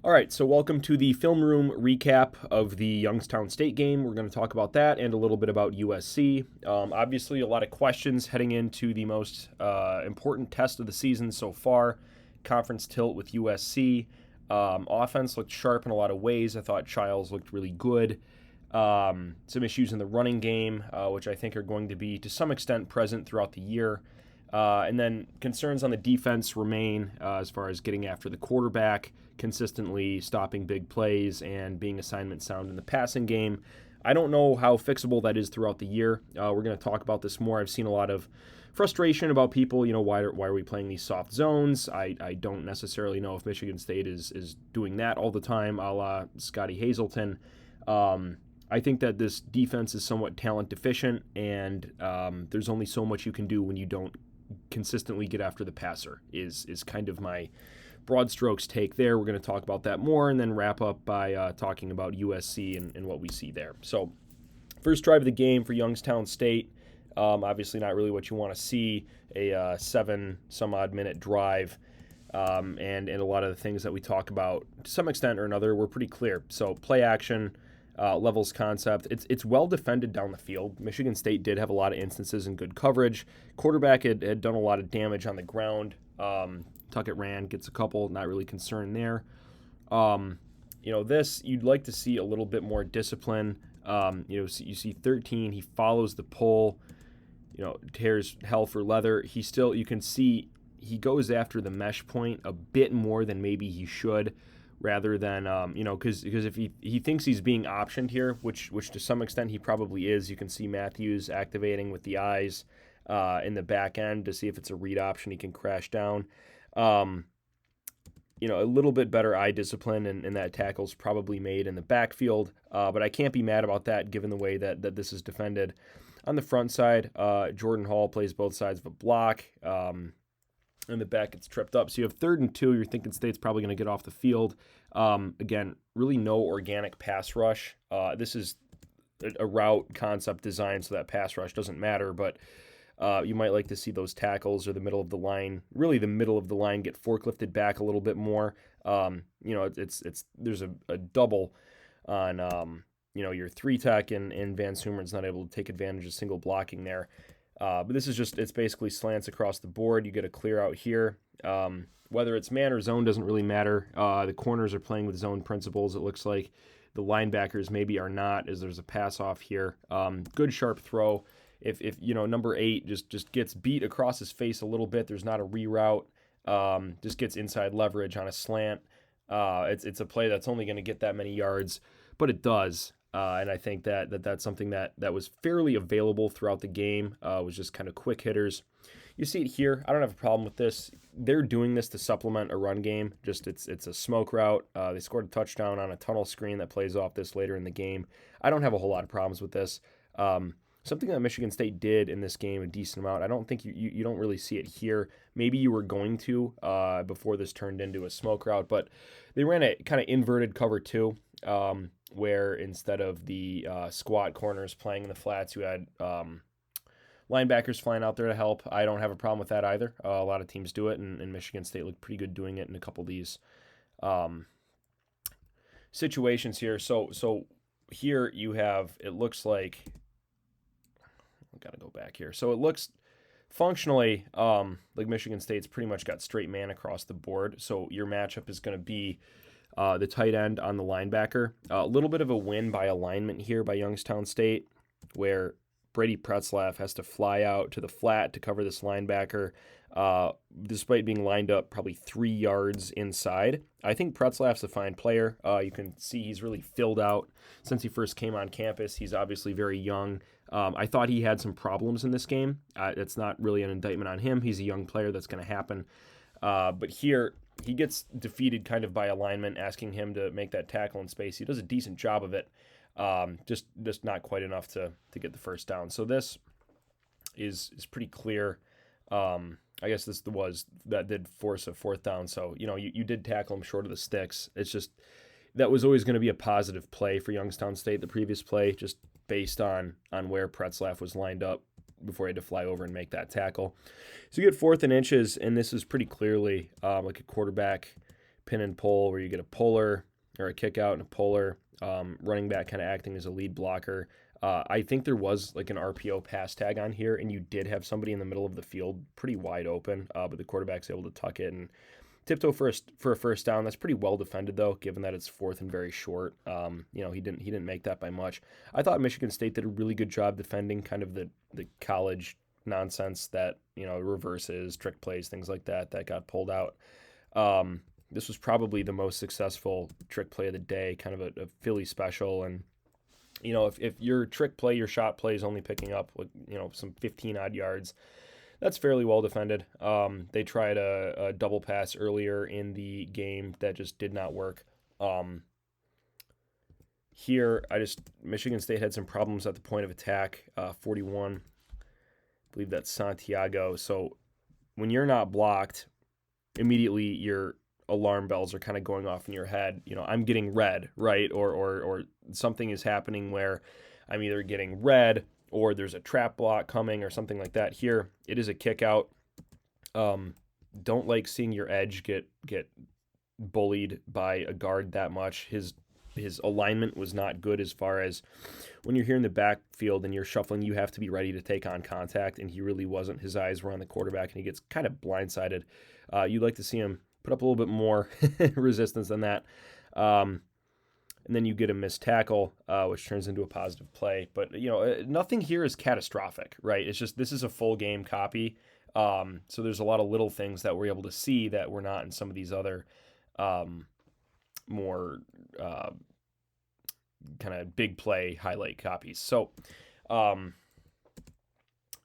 All right, so welcome to the film room recap of the Youngstown State game. We're going to talk about that and a little bit about USC. Obviously, a lot of questions heading into the most important test of the season so far, conference tilt with USC. Offense looked sharp in a lot of ways. I thought Childs looked really good. Some issues in the running game, which I think are going to be to some extent present throughout the year. And then concerns on the defense remain as far as getting after the quarterback, consistently stopping big plays, and being assignment sound in the passing game. I don't know how fixable that is throughout the year. We're going to talk about this more. I've seen a lot of frustration about people, why are we playing these soft zones? I don't necessarily know if Michigan State is doing that all the time, a la Scotty Hazelton. I think that this defense is somewhat talent deficient, and there's only so much you can do when you don't consistently get after the passer is kind of my broad strokes take there. We're going to talk about that more and then wrap up by talking about USC and what we see there. So first drive of the game for Youngstown State, obviously not really what you want to see, a 7 some odd minute drive, and a lot of the things that we talk about to some extent or another were pretty clear. So play action, levels concept. It's well defended down the field. Michigan State did have a lot of instances in good coverage. Quarterback had done a lot of damage on the ground. Tuckett ran, gets a couple, not really concerned there. This, you'd like to see a little bit more discipline. You see 13, he follows the pull, tears hell for leather. You can see he goes after the mesh point a bit more than maybe he should, rather than, because if he thinks he's being optioned here, which to some extent he probably is. You can see Matthews activating with the eyes in the back end to see if it's a read option he can crash down. A little bit better eye discipline, and that tackle's probably made in the backfield, but I can't be mad about that given the way that this is defended. On the front side, Jordan Hall plays both sides of a block. In the back, it's tripped up. So you have 3rd and 2. You're thinking State's probably going to get off the field. Again, really no organic pass rush. This is a route concept design, so that pass rush doesn't matter. But you might like to see those tackles or the middle of the line, really the middle of the line, get forklifted back a little bit more. There's a double on your 3-tech, and Van Sumeren's not able to take advantage of single blocking there. But this is it's basically slants across the board. You get a clear out here. Whether it's man or zone doesn't really matter. The corners are playing with zone principles, it looks like. The linebackers maybe are not, as there's a pass off here. Good sharp throw. If number 8 just gets beat across his face a little bit, there's not a reroute. Just gets inside leverage on a slant. It's a play that's only going to get that many yards, but it does. And I think that's something that was fairly available throughout the game, was just kind of quick hitters. You see it here. I don't have a problem with this. They're doing this to supplement a run game. Just it's a smoke route. They scored a touchdown on a tunnel screen that plays off this later in the game. I don't have a whole lot of problems with this. Something that Michigan State did in this game a decent amount. I don't think you don't really see it here. Maybe you were going to before this turned into a smoke route, but they ran a kind of inverted cover 2. Where instead of the squat corners playing in the flats, you had linebackers flying out there to help. I don't have a problem with that either. A lot of teams do it, and Michigan State looked pretty good doing it in a couple of these situations here. So here you have, it looks like, I've got to go back here. So it looks functionally like Michigan State's pretty much got straight man across the board. So your matchup is going to be the tight end on the linebacker. A little bit of a win by alignment here by Youngstown State, where Brady Pretzlaff has to fly out to the flat to cover this linebacker, despite being lined up probably 3 yards inside. I think Pretzlaff's a fine player. You can see he's really filled out since he first came on campus. He's obviously very young. I thought he had some problems in this game. It's not really an indictment on him. He's a young player. That's going to happen. But here, he gets defeated kind of by alignment, asking him to make that tackle in space. He does a decent job of it, just not quite enough to get the first down. So this is pretty clear. I guess that did force a 4th down. So, you did tackle him short of the sticks. It's just, that was always going to be a positive play for Youngstown State, the previous play, just based on where Pretzlaff was lined up before he had to fly over and make that tackle. So you get 4th and inches, and this is pretty clearly like a quarterback pin and pull where you get a puller or a kick out and a puller, running back kind of acting as a lead blocker. I think there was like an RPO pass tag on here, and you did have somebody in the middle of the field pretty wide open, but the quarterback's able to tuck it and tiptoe for a first down. That's pretty well defended though, given that it's fourth and very short. He didn't make that by much. I thought Michigan State did a really good job defending kind of the college nonsense that, reverses, trick plays, things like that got pulled out. This was probably the most successful trick play of the day, kind of a Philly special. And, if your trick play, your shot play is only picking up, some 15 odd yards, that's fairly well defended. They tried a double pass earlier in the game that just did not work. Michigan State had some problems at the point of attack, 41. I believe that's Santiago. So when you're not blocked, immediately your alarm bells are kind of going off in your head. I'm getting red, right? Or something is happening where I'm either getting red or there's a trap block coming or something like that. Here, it is a kick out. Don't like seeing your edge get bullied by a guard that much. His alignment was not good as far as when you're here in the backfield and you're shuffling, you have to be ready to take on contact, and he really wasn't. His eyes were on the quarterback, and he gets kind of blindsided. You'd like to see him put up a little bit more resistance than that. And then you get a missed tackle, which turns into a positive play. But, nothing here is catastrophic, right? It's just this is a full game copy. So there's a lot of little things that we're able to see that we're not in some of these other more kind of big play highlight copies. So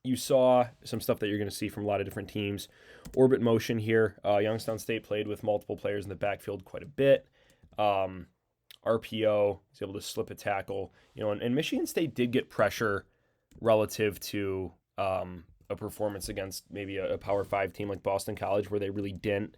you saw some stuff that you're going to see from a lot of different teams. Orbit motion here. Youngstown State played with multiple players in the backfield quite a bit. RPO, he's able to slip a tackle, and Michigan State did get pressure relative to a performance against maybe a Power 5 team like Boston College where they really didn't.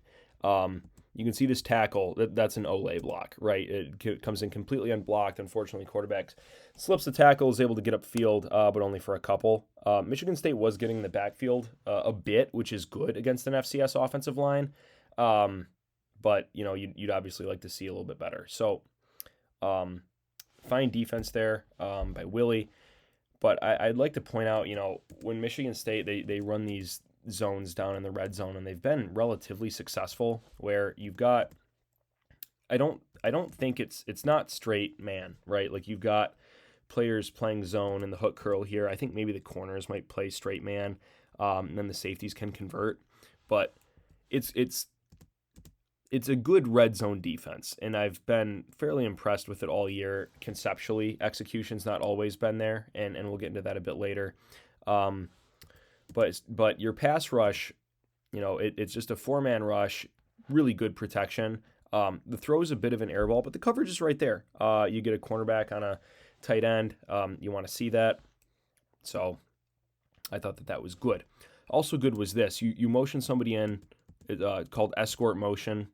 You can see this tackle, that's an Olay block, right? It comes in completely unblocked. Unfortunately, quarterback slips the tackle, is able to get upfield, but only for a couple. Michigan State was getting the backfield a bit, which is good against an FCS offensive line. But, you'd obviously like to see a little bit better. So, fine defense there by Willie. But I'd like to point out, when Michigan State, they run these zones down in the red zone, and they've been relatively successful where you've got, I don't think it's not straight man, right? Like you've got players playing zone in the hook curl here. I think maybe the corners might play straight man, and then the safeties can convert. But it's a good red zone defense, and I've been fairly impressed with it all year. Conceptually, execution's not always been there, and we'll get into that a bit later. But your pass rush, it's just a 4-man rush, really good protection. The throw is a bit of an air ball, but the coverage is right there. You get a cornerback on a tight end. You want to see that. So I thought that was good. Also good was this. You motion somebody in, called escort motion,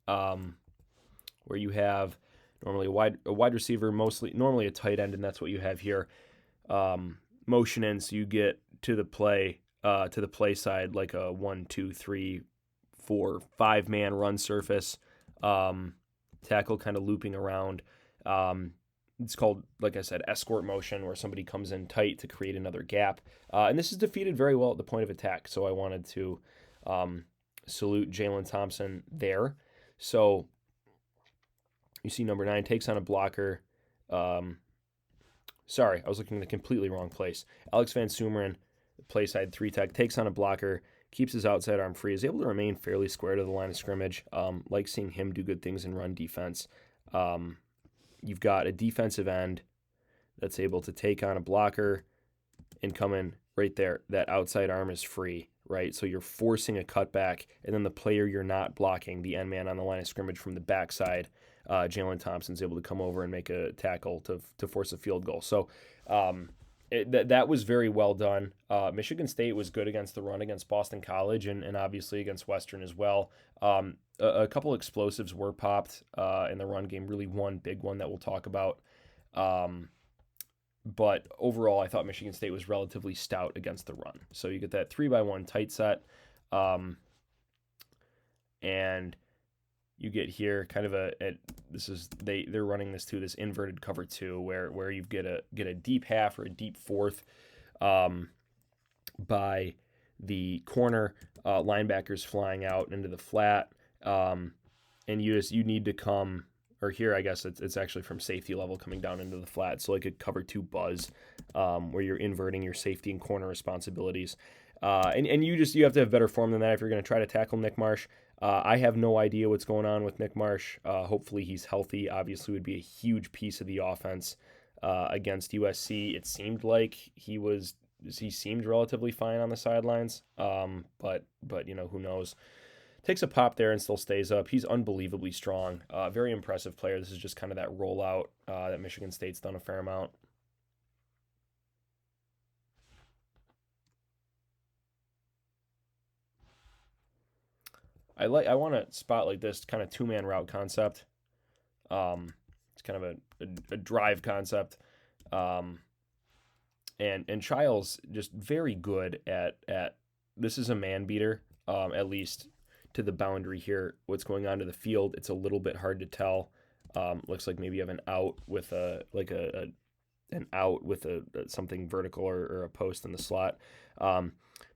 where you have normally a wide receiver, normally a tight end, and that's what you have here. Motion in, so you get to the play side like a 1, 2, 3, 4, 5-man run surface, tackle kind of looping around. It's called, like I said, escort motion, where somebody comes in tight to create another gap. And this is defeated very well at the point of attack, so I wanted to salute Jalen Thompson there. So you see number 9 takes on a blocker. Sorry, I was looking in the completely wrong place. Alex Van Sumeren, play side 3 tech, takes on a blocker, keeps his outside arm free, is able to remain fairly square to the line of scrimmage. Like seeing him do good things in run defense. You've got a defensive end that's able to take on a blocker and come in right there. That outside arm is free, right? So you're forcing a cutback, and then the player you're not blocking, the end man on the line of scrimmage from the backside, Jalen Thompson's able to come over and make a tackle to force a field goal. So that was very well done. Michigan State was good against the run against Boston College and obviously against Western as well. A couple explosives were popped in the run game, really one big one that we'll talk about. But overall, I thought Michigan State was relatively stout against the run. So you get that 3-by-1 tight set. And you get here kind of they're running this to this inverted cover 2 where you get a deep half or a deep fourth by the corner, linebackers flying out into the flat, and you need to come, or here I guess it's actually from safety level coming down into the flat, so like a cover 2 buzz, where you're inverting your safety and corner responsibilities, and you have to have better form than that if you're going to try to tackle Nick Marsh. I have no idea what's going on with Nick Marsh. Hopefully he's healthy. Obviously would be a huge piece of the offense against USC. It seemed like he seemed relatively fine on the sidelines, but who knows. Takes a pop there and still stays up. He's unbelievably strong. Very impressive player. This is just kind of that rollout that Michigan State's done a fair amount. I want to spotlight this kind of two-man route concept. It's kind of a drive concept. And Childs just very good at this is a man beater, at least to the boundary here. What's going on to the field, it's a little bit hard to tell. Looks like maybe you have an out with something vertical or a post in the slot.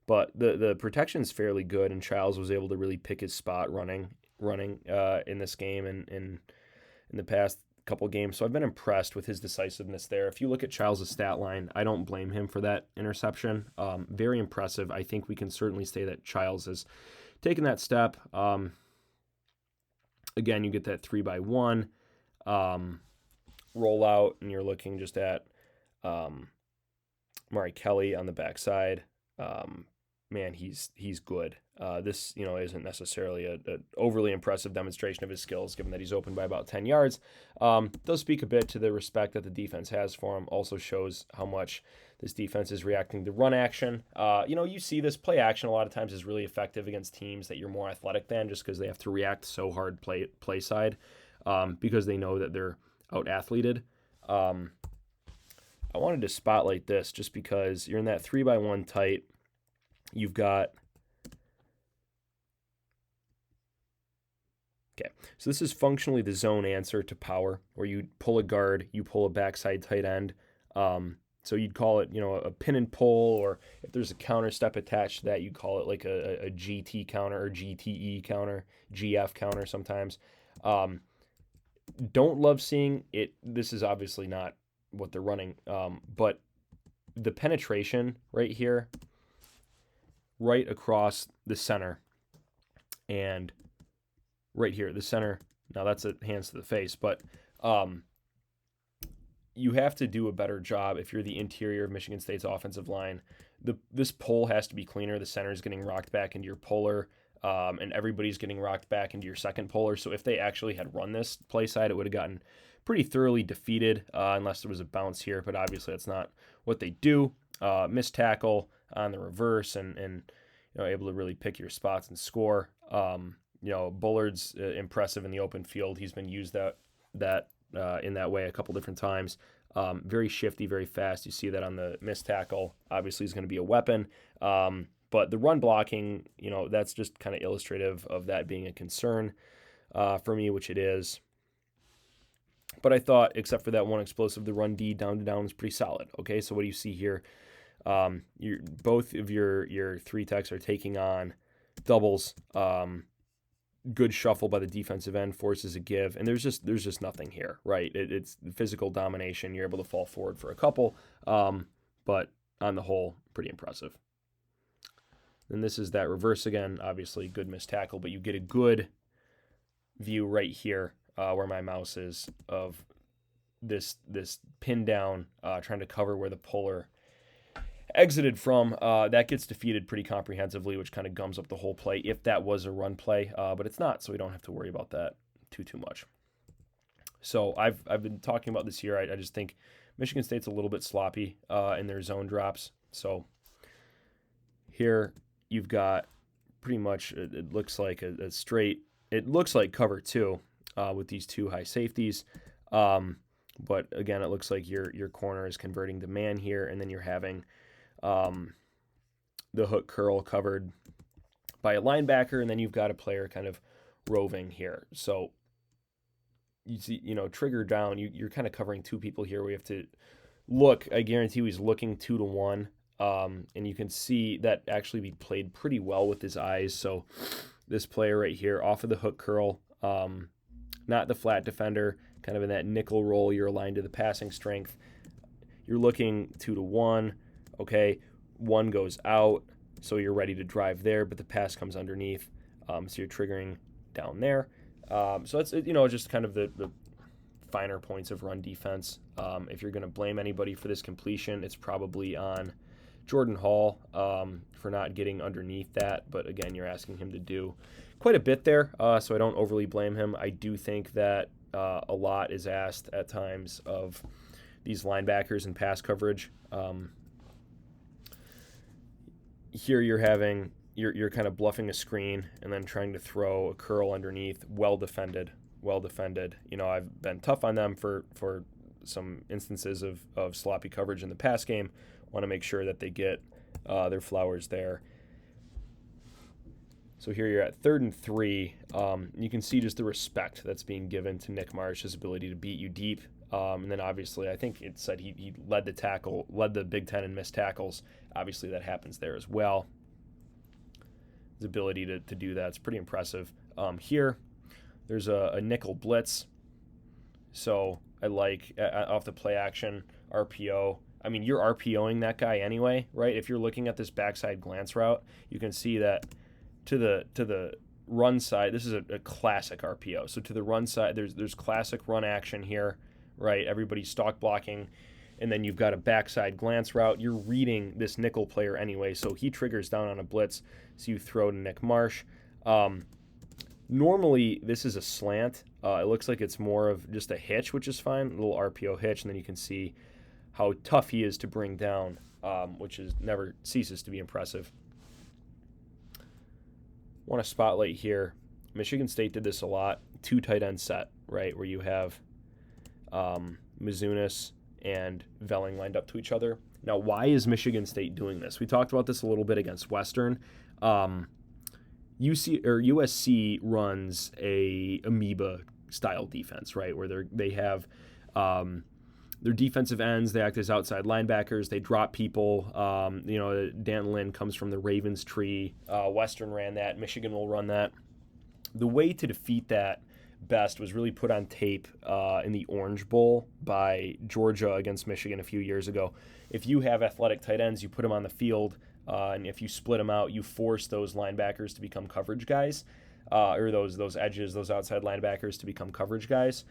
But the protection's fairly good, and Childs was able to really pick his spot running in this game and in the past couple games. So I've been impressed with his decisiveness there. If you look at Childs' stat line, I don't blame him for that interception. Very impressive. I think we can certainly say that Childs has taken that step. Again, you get that 3x1 rollout, and you're looking just at Mari Kelly on the backside. Man, he's good. This isn't necessarily a overly impressive demonstration of his skills, given that he's open by about 10 yards. Does speak a bit to the respect that the defense has for him. Also shows how much this defense is reacting to run action. You see this play action a lot of times is really effective against teams that you're more athletic than, just because they have to react so hard play side, because they know that they're out athleted. I wanted to spotlight this just because you're in that 3x1 tight. You've got, okay, so this is functionally the zone answer to power, where you pull a guard, you pull a backside tight end. So you'd call it, a pin and pull, or if there's a counter step attached to that, you'd call it like a GT counter or GTE counter, GF counter sometimes. Don't love seeing it. This is obviously not what they're running, but the penetration right here, right across the center, and right here, the center. Now that's a hands to the face, but you have to do a better job if you're the interior of Michigan State's offensive line. This pull has to be cleaner. The center is getting rocked back into your puller, and everybody's getting rocked back into your second puller. So if they actually had run this play side, it would have gotten pretty thoroughly defeated, unless there was a bounce here, but obviously that's not what they do. Missed tackle on the reverse, and able to really pick your spots and score. Bullard's impressive in the open field. He's been used that in that way a couple different times. Very shifty, very fast. You see that on the missed tackle. Obviously, he's going to be a weapon. But the run blocking, that's just kind of illustrative of that being a concern for me, which it is. But I thought, except for that one explosive, the run D down to down is pretty solid. Okay, so what do you see here? Both of your three techs are taking on doubles. Good shuffle by the defensive end forces a give, and there's just nothing here, right? It's physical domination. You're able to fall forward for a couple, but on the whole, pretty impressive. And this is that reverse again. Obviously, good missed tackle, but you get a good view right here where my mouse is of this pin down, trying to cover where the puller exited from. That gets defeated pretty comprehensively, which kind of gums up the whole play if that was a run play, but it's not, so we don't have to worry about that too much. So I've been talking about this here. I just think Michigan State's a little bit sloppy in their zone drops. So here you've got pretty much, it looks like a straight, it looks like cover two with these two high safeties. But again, it looks like your corner is converting to man here, and then you're having the hook curl covered by a linebacker, and then you've got a player kind of roving here. So you see, trigger down, you're kind of covering two people here. We have to look. I guarantee he's looking 2-1. And you can see that actually be played pretty well with his eyes. So this player right here off of the hook curl, not the flat defender, kind of in that nickel role. You're aligned to the passing strength. You're looking 2-1. Okay, one goes out, so you're ready to drive there, but the pass comes underneath. So you're triggering down there. So that's, just kind of the finer points of run defense. If you're going to blame anybody for this completion, it's probably on Jordan Hall for not getting underneath that. But again, you're asking him to do quite a bit there, so I don't overly blame him. I do think that a lot is asked at times of these linebackers in pass coverage. Here you're kind of bluffing a screen and then trying to throw a curl underneath. Well defended. I've been tough on them for some instances of sloppy coverage in the pass game. Want to make sure that they get their flowers there. So here you're at 3rd and 3. You can see just the respect that's being given to Nick Marsh, his ability to beat you deep. And then obviously I think it said he led the Big Ten in missed tackles. Obviously that happens there as well. His ability to do that is pretty impressive. Here, there's a nickel blitz. So I like off the play action, RPO. I mean, you're RPOing that guy anyway, right? If you're looking at this backside glance route, you can see that to the run side, this is a classic RPO. So to the run side, there's classic run action here, right? Everybody's stalk blocking, and then you've got a backside glance route. You're reading this nickel player anyway, so he triggers down on a blitz, so you throw to Nick Marsh. Normally, this is a slant. It looks like it's more of just a hitch, which is fine, a little RPO hitch, and then you can see how tough he is to bring down, which never ceases to be impressive. Want to spotlight here. Michigan State did this a lot. 2 tight end set, right, where you have Mizunis and Velling lined up to each other. Now, why is Michigan State doing this? We talked about this a little bit against Western. USC runs a amoeba style defense, right, where they have their defensive ends. They act as outside linebackers. They drop people. Dan Lynn comes from the Ravens tree. Western ran that. Michigan will run that. The way to defeat that best was really put on tape in the Orange Bowl by Georgia against Michigan a few years ago. If you have athletic tight ends, you put them on the field, and if you split them out, you force those linebackers to become coverage guys, or those edges, those outside linebackers to become coverage guys.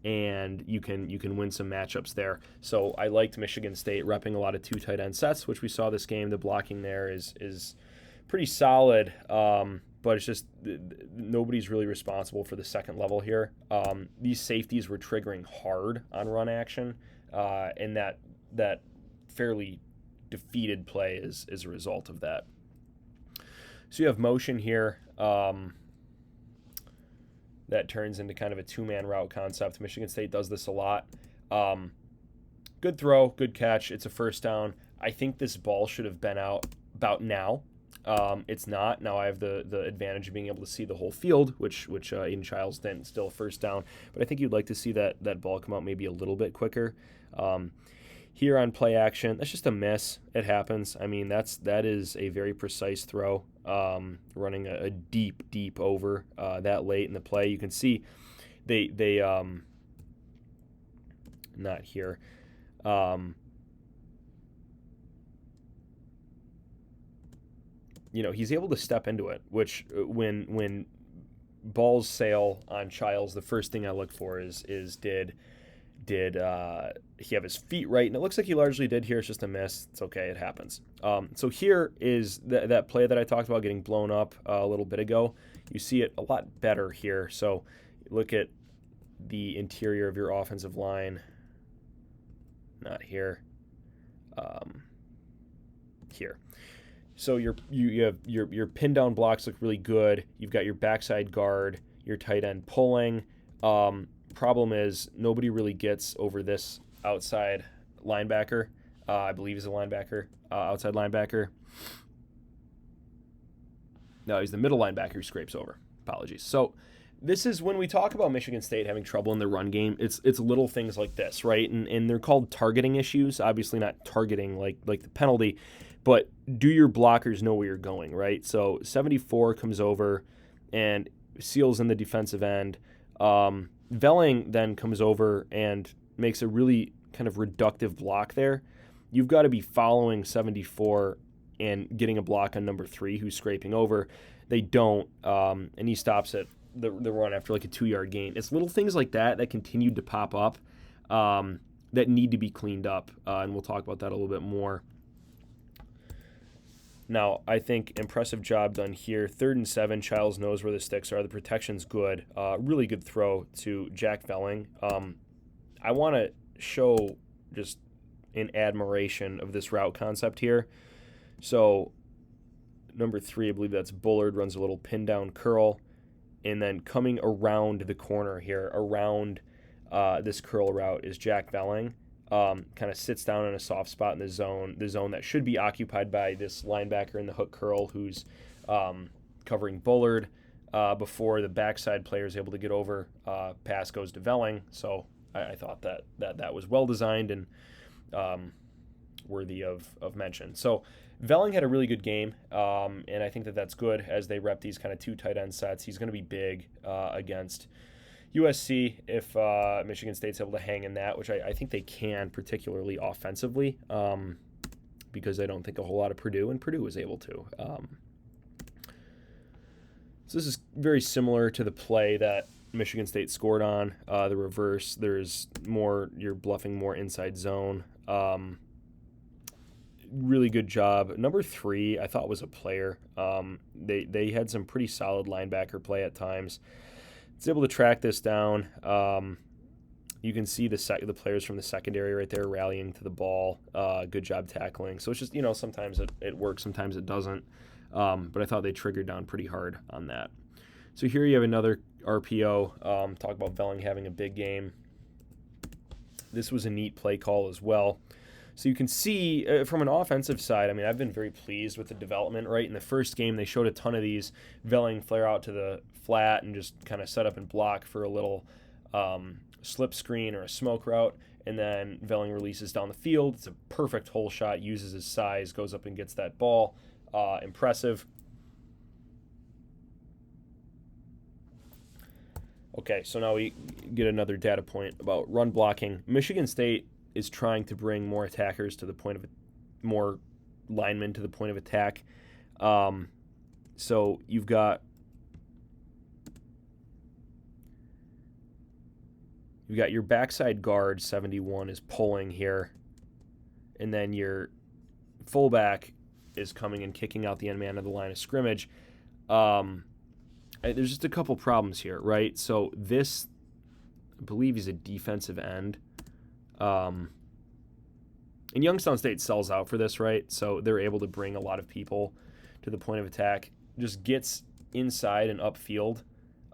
And you can win some matchups there. So I liked Michigan State repping a lot of 2 tight end sets, which we saw this game. The blocking there is pretty solid, but it's just nobody's really responsible for the second level here. These safeties were triggering hard on run action, and that fairly defeated play is a result of that. So you have motion here. That turns into kind of a 2-man route concept. Michigan State does this a lot. Good throw, good catch. It's a first down. I think this ball should have been out about now. It's not. Now I have the advantage of being able to see the whole field, which Aiden Childs didn't. Still a first down. But I think you'd like to see that ball come out maybe a little bit quicker. Here on play action, that's just a miss. It happens. I mean, that is a very precise throw. Running a deep over that late in the play. You can see they not here. He's able to step into it, which when balls sail on Childs, the first thing I look for is did he have his feet right? And it looks like he largely did here. It's just a miss. It's okay. It happens. So here is that play that I talked about getting blown up a little bit ago. You see it a lot better here. So look at the interior of your offensive line. Not here. Here. So you have your pin down blocks look really good. You've got your backside guard, your tight end pulling. Problem is nobody really gets over this outside linebacker. I believe he's a linebacker, outside linebacker. No, he's the middle linebacker who scrapes over. Apologies. So this is when we talk about Michigan State having trouble in the run game. It's little things like this, right? And they're called targeting issues. Obviously not targeting like the penalty, but do your blockers know where you're going, right? So 74 comes over and seals in the defensive end. Velling then comes over and makes a really kind of reductive block there. You've got to be following 74 and getting a block on number 3 who's scraping over. They don't, and he stops at the run after like a 2-yard gain. It's little things like that that continued to pop up that need to be cleaned up, and we'll talk about that a little bit more. Now, I think impressive job done here. 3rd and 7, Childs knows where the sticks are. The protection's good. Really good throw to Jack Velling. I want to show just an admiration of this route concept here. So number 3, I believe that's Bullard, runs a little pin down curl, and then coming around the corner here, around this curl route is Jack Velling. Kind of sits down in a soft spot in the zone that should be occupied by this linebacker in the hook curl who's covering Bullard before the backside player is able to get over. Pass goes to Velling, so I thought that was well designed and worthy of mention. So Velling had a really good game, and I think that's good as they rep these kind of 2 tight end sets. He's going to be big against USC if Michigan State's able to hang in that, which I think they can, particularly offensively, because I don't think a whole lot of Purdue, and Purdue was able to. So this is very similar to the play that Michigan State scored on. The reverse, there's more, you're bluffing more inside zone. Really good job. Number 3, I thought was a player. They had some pretty solid linebacker play at times. It's able to track this down. You can see the players from the secondary right there rallying to the ball. Good job tackling. So it's just, sometimes it works, sometimes it doesn't. But I thought they triggered down pretty hard on that. So here you have another RPO. Talk about Velling having a big game. This was a neat play call as well. So you can see from an offensive side, I mean, I've been very pleased with the development, right? In the first game, they showed a ton of these. Velling flare out to the flat and just kind of set up and block for a little slip screen or a smoke route. And then Velling releases down the field. It's a perfect hole shot, uses his size, goes up and gets that ball. Impressive. Okay, so now we get another data point about run blocking. Michigan State is trying to bring more attackers to the point of more linemen to the point of attack. So you've got your backside guard 71 is pulling here, and then your fullback is coming and kicking out the end man of the line of scrimmage. There's just a couple problems here, right? So this, I believe, is a defensive end. And Youngstown State sells out for this, right? So they're able to bring a lot of people to the point of attack. Just gets inside and upfield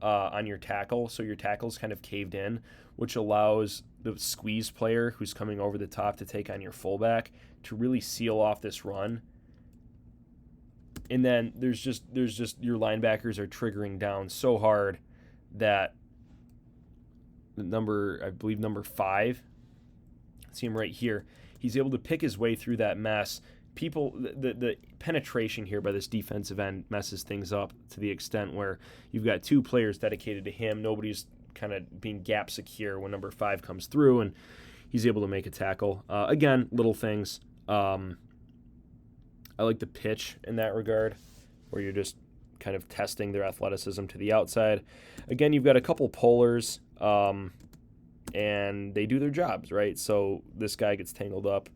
on your tackle, so your tackle's kind of caved in, which allows the squeeze player who's coming over the top to take on your fullback to really seal off this run. And then there's just your linebackers are triggering down so hard that I believe number 5, see him right here, he's able to pick his way through that mess. The penetration here by this defensive end messes things up to the extent where you've got 2 players dedicated to him. Nobody's kind of being gap secure when number 5 comes through, and he's able to make a tackle. Again, little things. I like the pitch in that regard, where you're just kind of testing their athleticism to the outside. Again, you've got a couple pullers, and they do their jobs, right? So this guy gets tangled up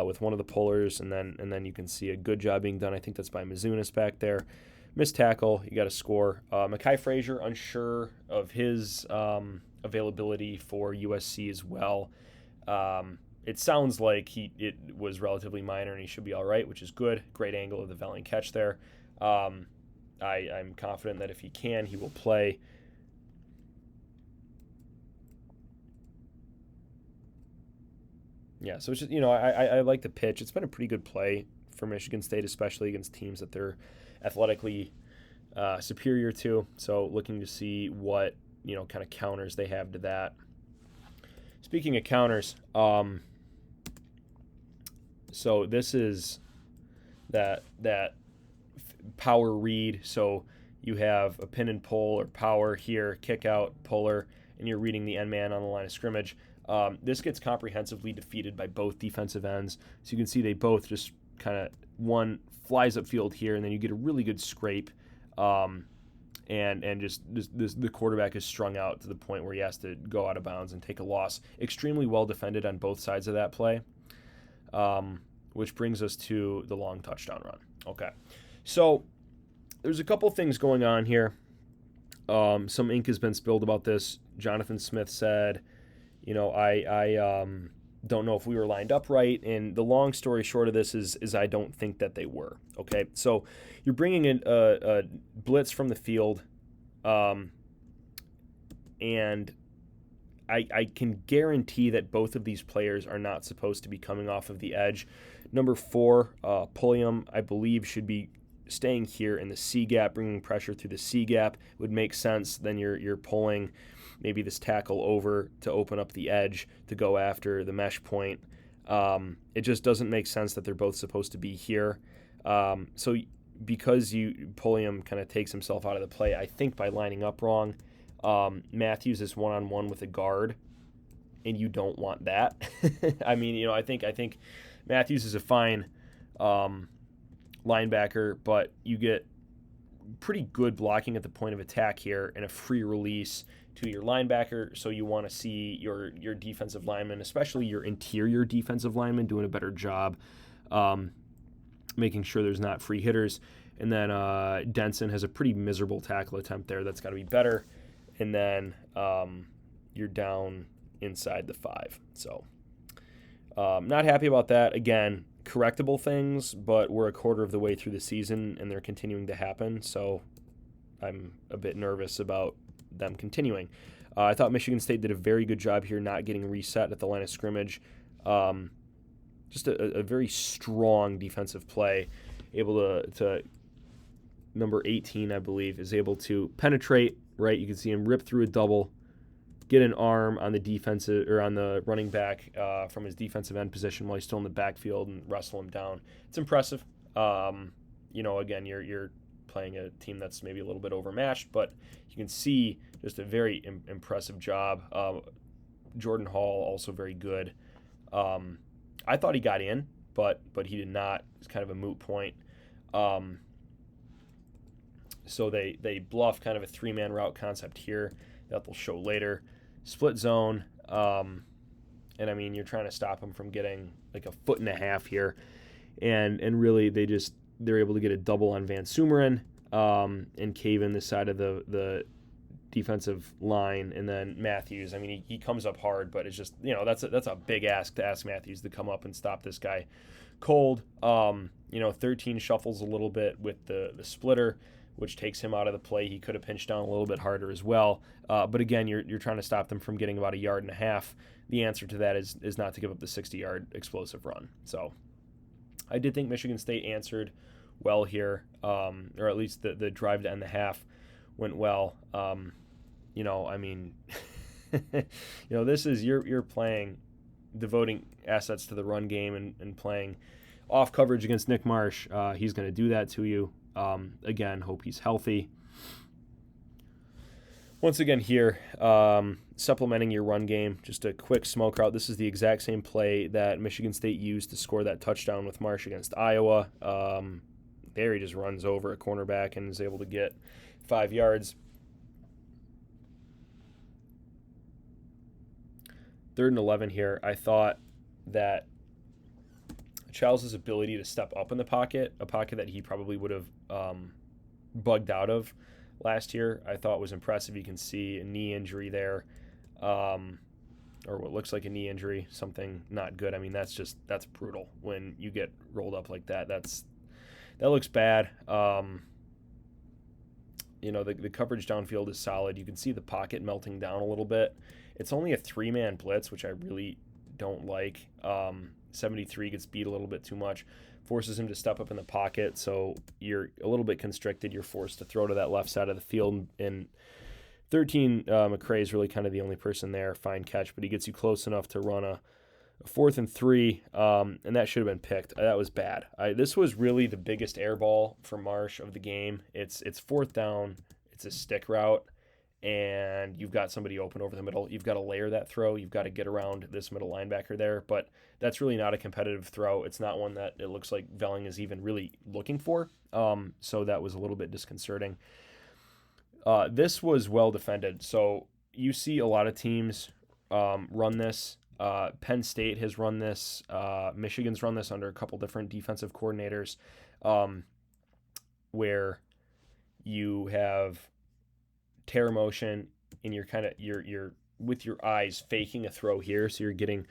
with one of the pullers, and then you can see a good job being done. I think that's by Mizunis back there. Missed tackle, you got to score. Mekhi Frazier, unsure of his availability for USC as well. It sounds like it was relatively minor and he should be all right, which is good. Great angle of the Velling catch there. I'm confident that if he can, he will play. Yeah, so it's just, I like the pitch. It's been a pretty good play for Michigan State, especially against teams that they're athletically superior to. So looking to see what, kind of counters they have to that. Speaking of counters, so this is that power read. So you have a pin and pull or power here, kick out, puller, and you're reading the end man on the line of scrimmage. This gets comprehensively defeated by both defensive ends. So you can see they both just kind of, one flies upfield here, and then you get a really good scrape. And just the quarterback is strung out to the point where he has to go out of bounds and take a loss. Extremely well defended on both sides of that play, which brings us to the long touchdown run. Okay, so there's a couple things going on here. Some ink has been spilled about this. Jonathan Smith said, I don't know if we were lined up right, and the long story short of this is I don't think that they were. Okay, so you're bringing in a blitz from the field, and I can guarantee that both of these players are not supposed to be coming off of the edge. Number 4, Pulliam, I believe, should be staying here in the C gap, bringing pressure through the C gap. Would make sense. Then you're pulling maybe this tackle over to open up the edge to go after the mesh point. It just doesn't make sense that they're both supposed to be here. So because Pulliam kind of takes himself out of the play, I think by lining up wrong, Matthews is one-on-one with a guard, and you don't want that. I mean, I think Matthews is a fine linebacker, but you get pretty good blocking at the point of attack here and a free release to your linebacker. So you want to see your defensive lineman, especially your interior defensive lineman, doing a better job making sure there's not free hitters. And then Denson has a pretty miserable tackle attempt there. That's got to be better. And then you're down inside the 5. So not happy about that. Again, correctable things, but we're a quarter of the way through the season and they're continuing to happen. So I'm a bit nervous about them continuing. I thought Michigan State did a very good job here not getting reset at the line of scrimmage. Just a very strong defensive play, able to number 18, I believe, is able to penetrate, right? You can see him rip through a double, get an arm on the defensive or on the running back from his defensive end position while he's still in the backfield and wrestle him down. It's impressive. Again, you're playing a team that's maybe a little bit overmatched, but you can see just a very impressive job. Jordan Hall also very good. I thought he got in, but he did not. It's kind of a moot point. So they bluff kind of a 3-man route concept here that they'll show later. Split zone, and I mean, you're trying to stop them from getting like a 1.5 foot here, and really they're able to get a double on Van Sumeren and cave in this side of the defensive line, and then Matthews. I mean, he comes up hard, but it's just that's a big ask to ask Matthews to come up and stop this guy cold. 13 shuffles a little bit with the splitter, which takes him out of the play. He could have pinched down a little bit harder as well. But again, you're trying to stop them from getting about 1.5 yards. The answer to that is not to give up the 60-yard explosive run. So I did think Michigan State answered well here, or at least the drive to end the half went well. I mean, this is you're playing, devoting assets to the run game and playing off coverage against Nick Marsh. He's going to do that to you. Again, hope he's healthy. Once again here, supplementing your run game, just a quick smoke route. This is the exact same play that Michigan State used to score that touchdown with Marsh against Iowa. There he just runs over a cornerback and is able to get 5 yards. 3rd and 11 here. I thought that Charles' ability to step up in the pocket, a pocket that he probably would have bugged out of last year, I thought was impressive. You can see a knee injury there, or what looks like a knee injury, something not good. I mean, that's brutal when you get rolled up like that. That looks bad. The coverage downfield is solid. You can see the pocket melting down a little bit. It's only a 3-man blitz, which I really don't like. 73 gets beat a little bit too much. forces him to step up in the pocket, so you're a little bit constricted. You're forced to throw to that left side of the field, and 13, McCray is really kind of the only person there. Fine catch, but he gets you close enough to run a 4th and 3, and that should have been picked. That was bad. This was really the biggest air ball for Marsh of the game. It's 4th down. It's a stick route, and you've got somebody open over the middle. You've got to layer that throw. You've got to get around this middle linebacker there, but that's really not a competitive throw. It's not one that it looks like Velling is even really looking for, so that was a little bit disconcerting. This was well defended. So you see a lot of teams run this. Penn State has run this. Michigan's run this under a couple different defensive coordinators, where you have tear motion and you're with your eyes faking a throw here. So you're getting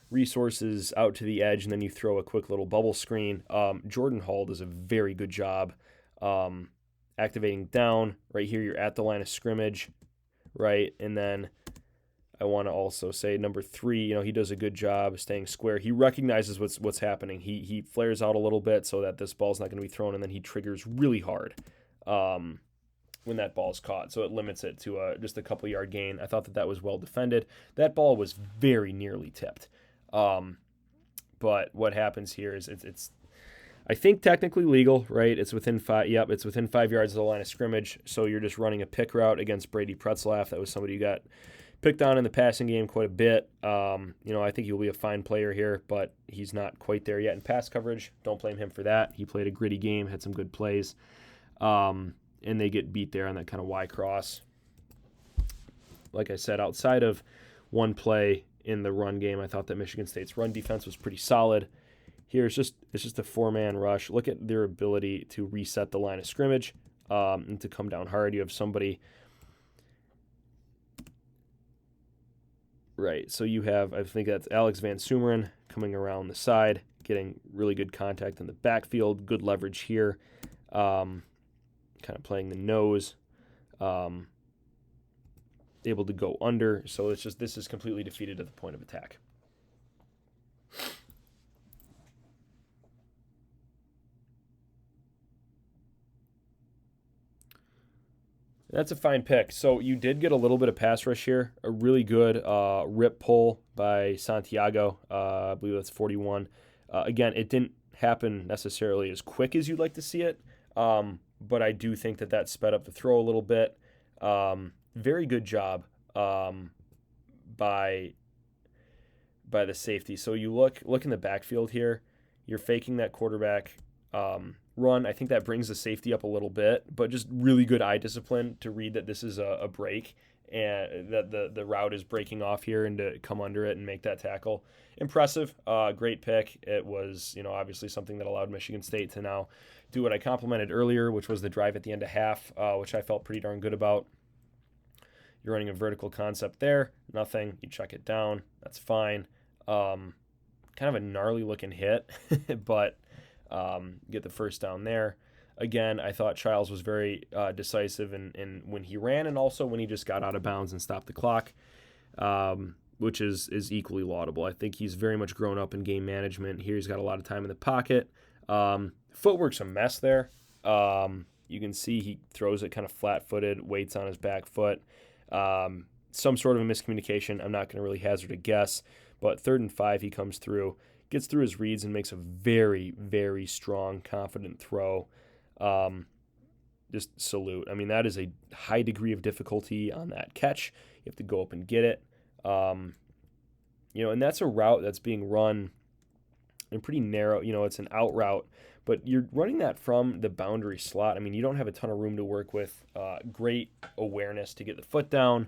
resources out to the edge, and then you throw a quick little bubble screen. Jordan Hall does a very good job activating down. Right here, you're at the line of scrimmage, right? And then I want to also say number 3, he does a good job staying square. He recognizes what's happening. He flares out a little bit so that this ball's not going to be thrown, and then he triggers really hard when that ball's caught. So it limits it to just a couple yard gain. I thought that was well defended. That ball was very nearly tipped. But what happens here is it's I think technically legal, right? It's within 5. Yep, it's within 5 yards of the line of scrimmage. So you're just running a pick route against Brady Pretzlaff. That was somebody who got picked on in the passing game quite a bit. I think he'll be a fine player here, but he's not quite there yet in pass coverage. Don't blame him for that. He played a gritty game, had some good plays, and they get beat there on that kind of Y cross. Like I said, outside of one play in the run game, I thought that Michigan State's run defense was pretty solid. Here it's just a 4-man rush. Look at their ability to reset the line of scrimmage and to come down hard. You have somebody. Right, so you have, I think that's Alex Van Sumeren coming around the side, getting really good contact in the backfield, good leverage here, kind of playing the nose, able to go under. So this is completely defeated at the point of attack. That's a fine pick. So you did get a little bit of pass rush here. A really good rip pull by Santiago. I believe that's 41. Again, it didn't happen necessarily as quick as you'd like to see it, but I do think that sped up the throw a little bit. Very good job by the safety. So you look in the backfield here. You're faking that quarterback run. I think that brings the safety up a little bit, but just really good eye discipline to read that this is a break and that the route is breaking off here and to come under it and make that tackle. Impressive. Great pick. It was, obviously something that allowed Michigan State to now do what I complimented earlier, which was the drive at the end of half, which I felt pretty darn good about. You're running a vertical concept there. Nothing. You check it down. That's fine. Kind of a gnarly looking hit, but get the first down there. Again, I thought Childs was very decisive in when he ran and also when he just got out of bounds and stopped the clock, which is equally laudable. I think he's very much grown up in game management. Here he's got a lot of time in the pocket. Footwork's a mess there. You can see he throws it kind of flat-footed, weights on his back foot. Some sort of a miscommunication. I'm not going to really hazard a guess, but 3rd and 5 he comes through. Gets through his reads and makes a very, very strong, confident throw. Just salute. I mean, that is a high degree of difficulty on that catch. You have to go up and get it. And that's a route that's being run in pretty narrow. It's an out route, but you're running that from the boundary slot. I mean, you don't have a ton of room to work with. Great awareness to get the foot down.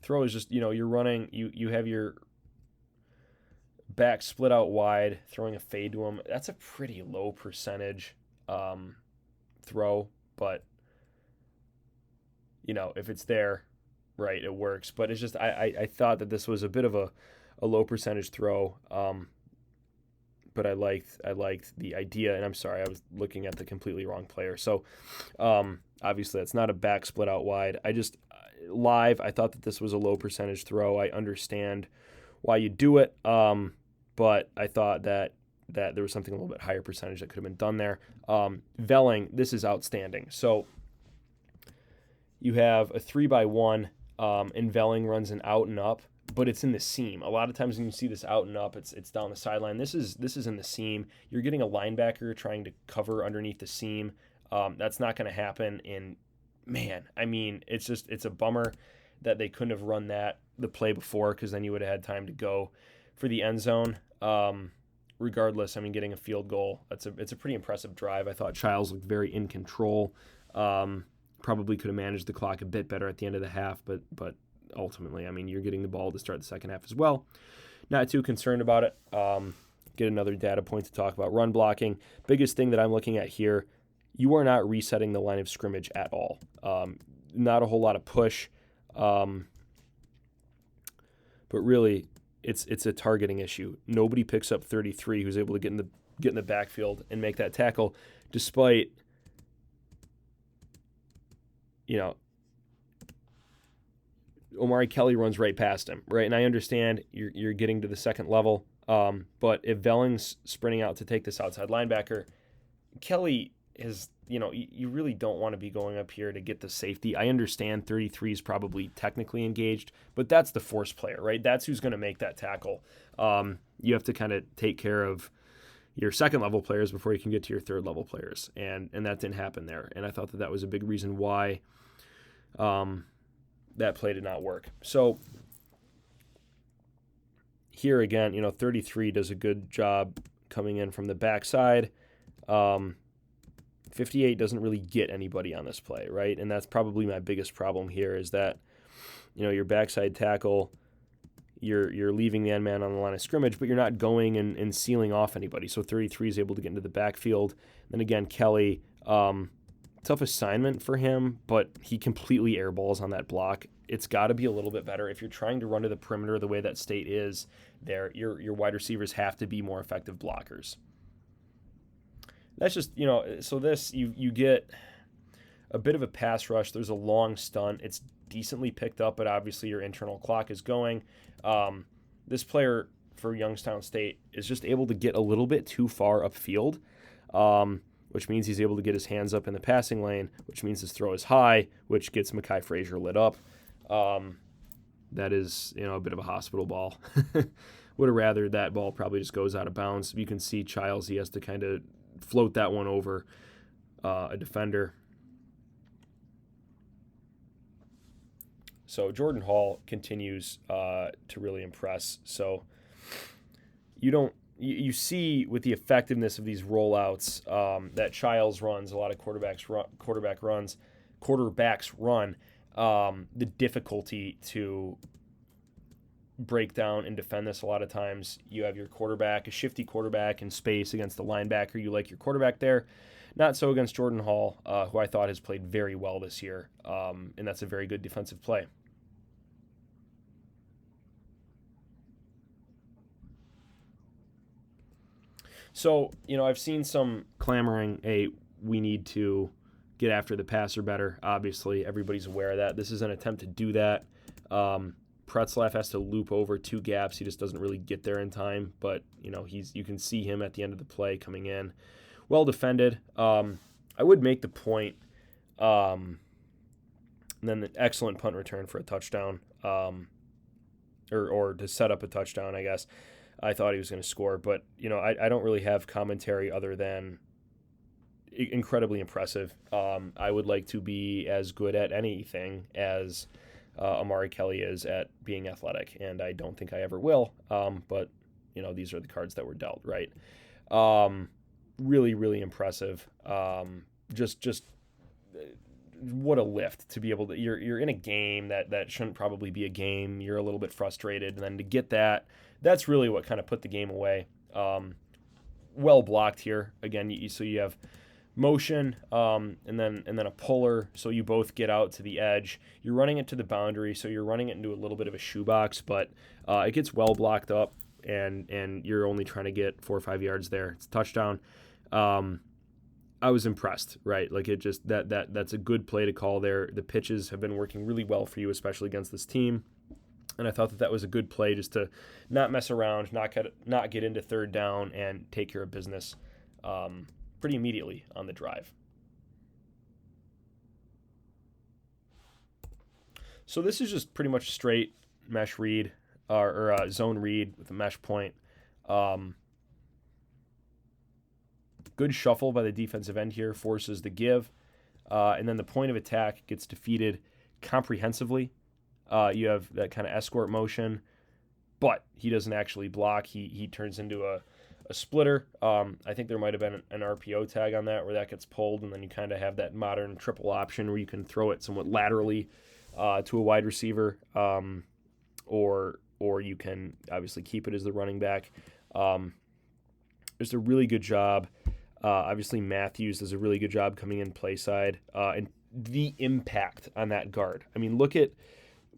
Throw is just, you're running, you have your back split out wide, throwing a fade to him. That's a pretty low percentage throw, but, if it's there, right, it works. But it's just, I thought that this was a bit of a low percentage throw, but I liked the idea, and I'm sorry, I was looking at the completely wrong player. So, obviously, that's not a back split out wide. Live, I thought that this was a low percentage throw. I understand why you do it. But I thought that there was something a little bit higher percentage that could have been done there. Velling, this is outstanding. So you have a 3x1, and Velling runs an out and up, but it's in the seam. A lot of times when you see this out and up, it's down the sideline. This is in the seam. You're getting a linebacker trying to cover underneath the seam. That's not going to happen. And man, I mean, it's a bummer that they couldn't have run the play before, because then you would have had time to go for the end zone. Regardless, I mean, getting a field goal, it's a pretty impressive drive. I thought Childs looked very in control. Probably could have managed the clock a bit better at the end of the half, but ultimately, I mean, you're getting the ball to start the second half as well. Not too concerned about it. Get another data point to talk about run blocking. Biggest thing that I'm looking at here, you are not resetting the line of scrimmage at all. Not a whole lot of push, but really, it's a targeting issue. Nobody picks up 33 who's able to get in the backfield and make that tackle, despite, you know, Omari Kelly runs right past him, right? And I understand you're getting to the second level, but if Velling's sprinting out to take this outside linebacker, Kelly is, you really don't want to be going up here to get the safety. I understand 33 is probably technically engaged, but that's the force player, right? That's who's going to make that tackle. You have to kind of take care of your second level players before you can get to your third level players, and that didn't happen there. And I thought that was a big reason why that play did not work. So here again, 33 does a good job coming in from the backside. 58 doesn't really get anybody on this play, right? And that's probably my biggest problem here, is that, your backside tackle, you're leaving the end man on the line of scrimmage, but you're not going and sealing off anybody. So 33 is able to get into the backfield. Then again, Kelly, tough assignment for him, but he completely airballs on that block. It's got to be a little bit better. If you're trying to run to the perimeter the way that State is there, your wide receivers have to be more effective blockers. That's just, so this, you get a bit of a pass rush. There's a long stunt. It's decently picked up, but obviously your internal clock is going. This player for Youngstown State is just able to get a little bit too far upfield, which means he's able to get his hands up in the passing lane, which means his throw is high, which gets Mekhi Frazier lit up. That is, a bit of a hospital ball. Would have rather that ball probably just goes out of bounds. You can see Childs, he has to kind of float that one over a defender. So Jordan Hall continues to really impress. So you see with the effectiveness of these rollouts that Childs runs, a lot of quarterbacks run, the difficulty to break down and defend this. A lot of times you have your quarterback, a shifty quarterback in space against the linebacker. You like your quarterback there. Not so against Jordan Hall, who I thought has played very well this year, and that's a very good defensive play. So, I've seen some clamoring, hey, we need to get after the passer better. Obviously, everybody's aware of that. This is an attempt to do that. Pretzlaff has to loop over two gaps. He just doesn't really get there in time, but, you can see him at the end of the play coming in. Well defended. I would make the point, and then the excellent punt return for a touchdown, or to set up a touchdown, I guess. I thought he was going to score, but, I don't really have commentary other than incredibly impressive. I would like to be as good at anything as Omari Kelly is at being athletic, and I don't think I ever will, but, these are the cards that were dealt, right? Really, really impressive. Just what a lift to be able to. You're in a game that shouldn't probably be a game. You're a little bit frustrated, and then to get that's really what kind of put the game away. Well blocked here again. So you have motion, and then a puller. So you both get out to the edge. You're running it to the boundary, so you're running it into a little bit of a shoebox, but it gets well blocked up, and you're only trying to get 4 or 5 yards there. It's a touchdown. I was impressed, right? Like it just that's a good play to call there. The pitches have been working really well for you, especially against this team. And I thought that was a good play, just to not mess around, not get into third down, and take care of business pretty immediately on the drive. So this is just pretty much straight mesh read or zone read with a mesh point. Good shuffle by the defensive end here, forces the give, and then the point of attack gets defeated comprehensively. You have that kind of escort motion, but he doesn't actually block. He turns into a splitter. I think there might have been an RPO tag on that where that gets pulled, and then you kind of have that modern triple option where you can throw it somewhat laterally to a wide receiver, or you can obviously keep it as the running back. There's a really good job. Obviously, Matthews does a really good job coming in play side, and the impact on that guard. I mean,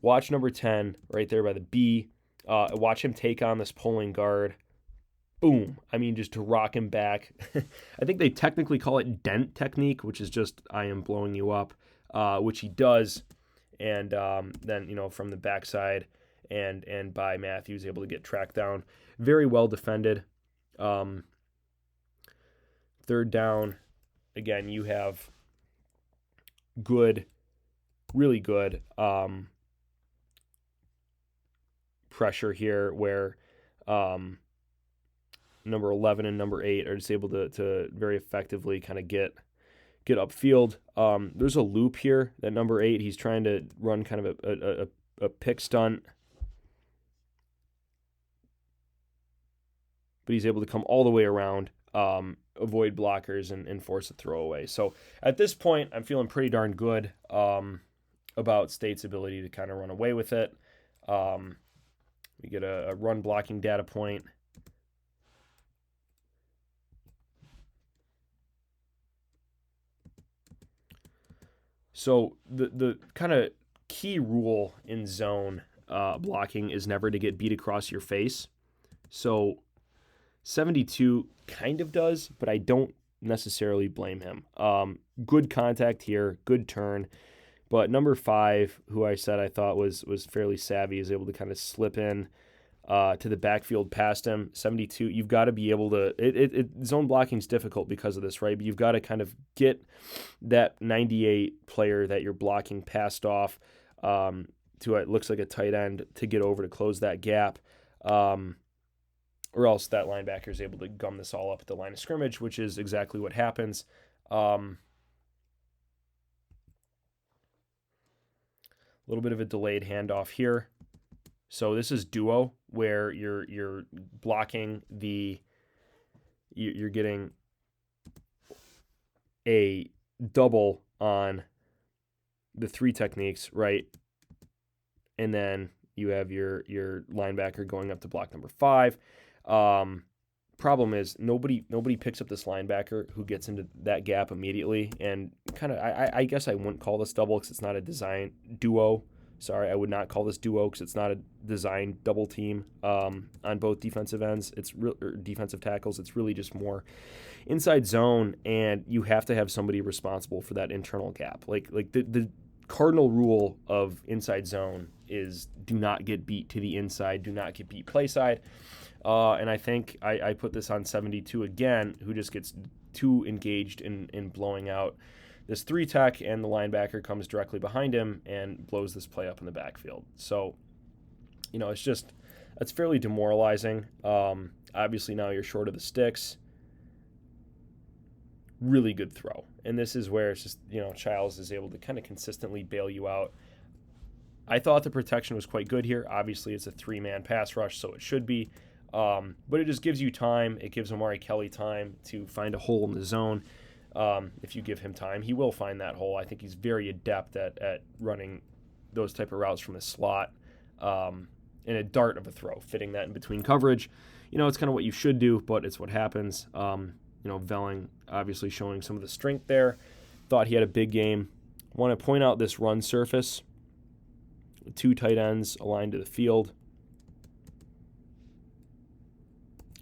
watch number 10 right there by the B. Watch him take on this pulling guard. Boom. I mean, just to rock him back. I think they technically call it dent technique, which is just I am blowing you up, which he does. And then, from the backside and by Matthews, able to get tracked down. Very well defended. Third down, again, you have really good pressure here where number 11 and number 8 are just able to very effectively kind of get upfield. There's a loop here that number 8, he's trying to run kind of a pick stunt, but he's able to come all the way around, avoid blockers, and force a throwaway. So at this point, I'm feeling pretty darn good about State's ability to kind of run away with it. We get a run blocking data point. So the kind of key rule in zone blocking is never to get beat across your face. So 72 kind of does, but I don't necessarily blame him. Good contact here, good turn. But number 5, who I said I thought was fairly savvy, is able to kind of slip in to the backfield past him. 72, you've got to be able to zone blocking is difficult because of this, right? But you've got to kind of get that 98 player that you're blocking passed off to it looks like a tight end to get over to close that gap. Or else that linebacker is able to gum this all up at the line of scrimmage, which is exactly what happens. A little bit of a delayed handoff here. So this is duo, where you're blocking you're getting a double on the 3 techniques, right? And then you have your linebacker going up to block number 5. Problem is nobody picks up this linebacker who gets into that gap immediately, and kind of I guess I wouldn't call this double because it's not a design duo. Sorry, I would not call this duo because it's not a design double team on both defensive ends. It's defensive tackles. It's really just more inside zone, and you have to have somebody responsible for that internal gap. Like the cardinal rule of inside zone is do not get beat to the inside, do not get beat play side. And I think I put this on 72 again, who just gets too engaged in blowing out this 3 tech, and the linebacker comes directly behind him and blows this play up in the backfield. So, that's fairly demoralizing. Obviously now you're short of the sticks. Really good throw. And this is where it's just, Childs is able to kind of consistently bail you out. I thought the protection was quite good here. Obviously it's a 3-man pass rush, so it should be. But it just gives you time. It gives Amari Kelly time to find a hole in the zone. If you give him time, he will find that hole. I think he's very adept at running those type of routes from the slot in a dart of a throw, fitting that in between coverage. It's kind of what you should do, but it's what happens. Velling obviously showing some of the strength there. Thought he had a big game. Want to point out this run surface. 2 tight ends aligned to the field.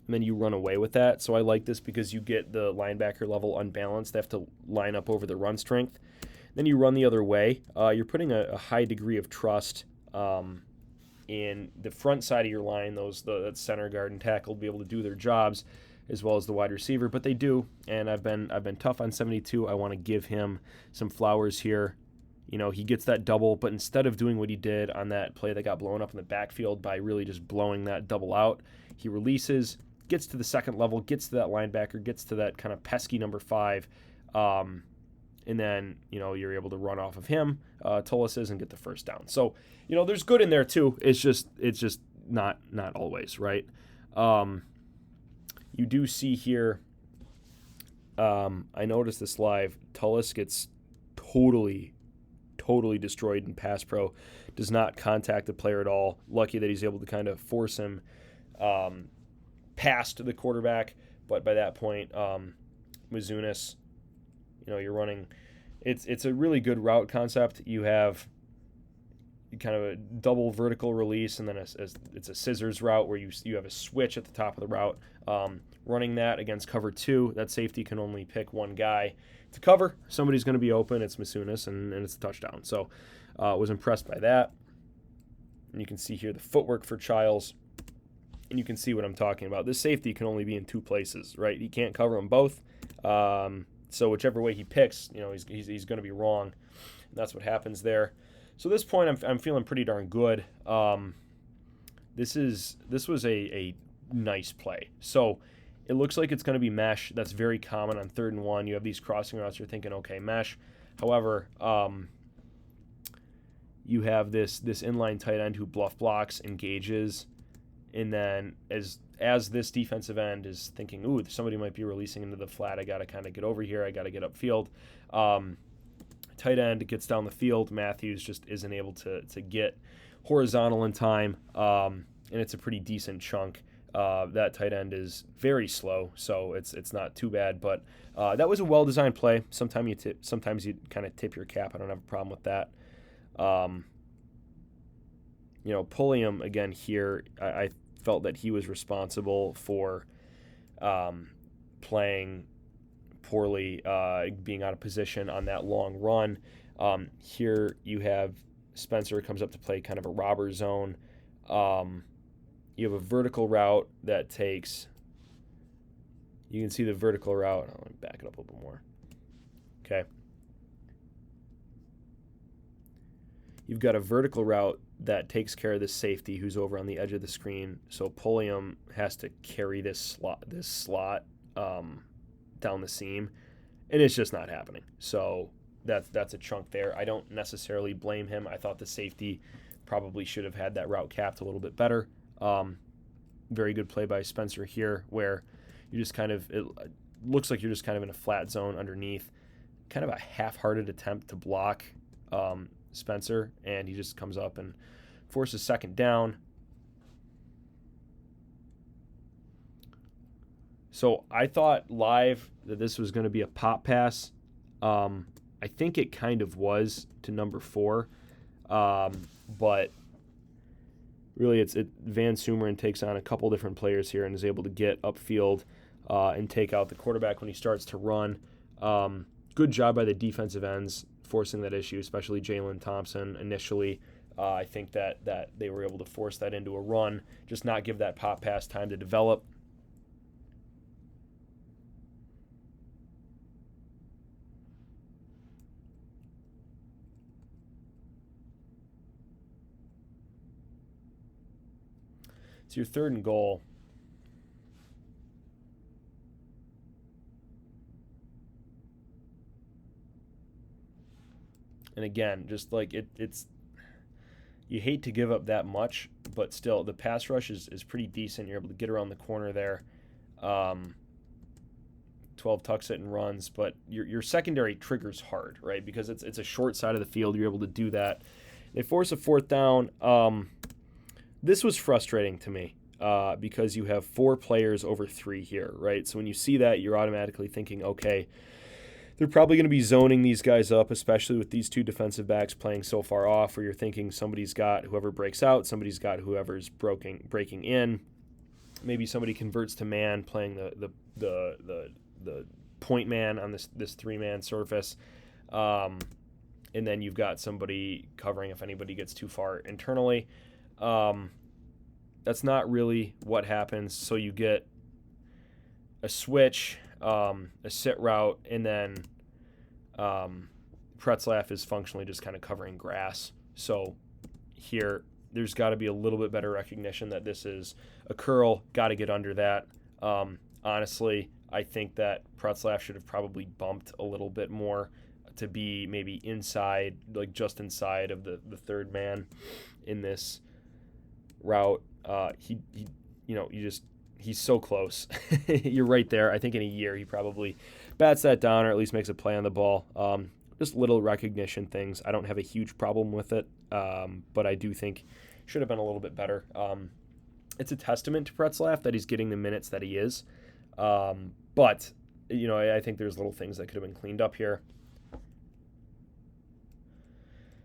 And then you run away with that. So I like this because you get the linebacker level unbalanced. They have to line up over the run strength. Then you run the other way. You're putting a high degree of trust in the front side of your line, that center, guard, and tackle, will be able to do their jobs, as well as the wide receiver. But they do, and I've been tough on 72. I want to give him some flowers here. He gets that double, but instead of doing what he did on that play that got blown up in the backfield by really just blowing that double out, he releases, gets to the second level, gets to that linebacker, gets to that kind of pesky number 5, and then you're able to run off of him, Tullis, and get the first down. So there's good in there too. It's just not always, right. You do see here, I noticed this live, Tullis gets totally destroyed in pass pro, does not contact the player at all. Lucky that he's able to kind of force him past the quarterback, but by that point, Mizunis, you're running. It's a really good route concept. You have kind of a double vertical release, and then it's a scissors route where you have a switch at the top of the route. Running that against cover 2, that safety can only pick one guy to cover. Somebody's going to be open. It's Masunis, and it's a touchdown. So was impressed by that. And you can see here the footwork for Childs, and you can see what I'm talking about. This safety can only be in 2 places, right? He can't cover them both. So whichever way he picks, he's going to be wrong. And that's what happens there. So at this point, I'm feeling pretty darn good. This was a nice play. So it looks like it's going to be mesh. That's very common on 3rd and 1. You have these crossing routes. You're thinking, okay, mesh. However, you have this inline tight end who bluff blocks, engages, and then as this defensive end is thinking, ooh, somebody might be releasing into the flat, I got to kind of get over here, I got to get upfield. Tight end gets down the field. Matthews just isn't able to get horizontal in time, and it's a pretty decent chunk. That tight end is very slow, so it's not too bad. But that was a well-designed play. Sometimes you kind of tip your cap. I don't have a problem with that. Pulliam again here. I felt that he was responsible for playing poorly, being out of position on that long run. Here you have Spencer comes up to play kind of a robber zone. You have a vertical route that takes, you can see the vertical route. Let me back it up a little bit more. Okay. You've got a vertical route that takes care of this safety who's over on the edge of the screen. So Pulliam has to carry this slot down the seam, and it's just not happening. So that's a chunk there. I don't necessarily blame him. I thought the safety probably should have had that route capped a little bit better. Very good play by Spencer here, where you just kind of, it looks like you're just kind of in a flat zone underneath, kind of a half-hearted attempt to block Spencer, and he just comes up and forces 2nd down. So I thought live that this was going to be a pop pass. I think it kind of was to number 4, but really it's Van Sumeren takes on a couple different players here and is able to get upfield and take out the quarterback when he starts to run. Good job by the defensive ends forcing that issue, especially Jalen Thompson initially. I think that they were able to force that into a run, just not give that pop pass time to develop. It's your 3rd and goal. And again, just like it's you hate to give up that much, but still the pass rush is pretty decent. You're able to get around the corner there. 12 tucks it and runs, but your secondary triggers hard, right? Because it's a short side of the field. You're able to do that. They force a 4th down. This was frustrating to me because you have 4 players over 3 here, right? So when you see that, you're automatically thinking, okay, they're probably going to be zoning these guys up, especially with these 2 defensive backs playing so far off, where you're thinking somebody's got whoever breaks out, somebody's got whoever's breaking in. Maybe somebody converts to man, playing the point man on this 3-man surface. And then you've got somebody covering if anybody gets too far internally. That's not really what happens. So you get a switch, a sit route, and then Pretzlaff is functionally just kind of covering grass. So here, there's got to be a little bit better recognition that this is a curl. Got to get under that. Honestly, I think that Pretzlaff should have probably bumped a little bit more to be maybe inside, like just inside of the third man in this route. He's so close. You're right there. I think in a year he probably bats that down or at least makes a play on the ball. Just little recognition things. I don't have a huge problem with it, but I do think should have been a little bit better. It's a testament to Pretzlaff that he's getting the minutes that he is. But I think there's little things that could have been cleaned up here.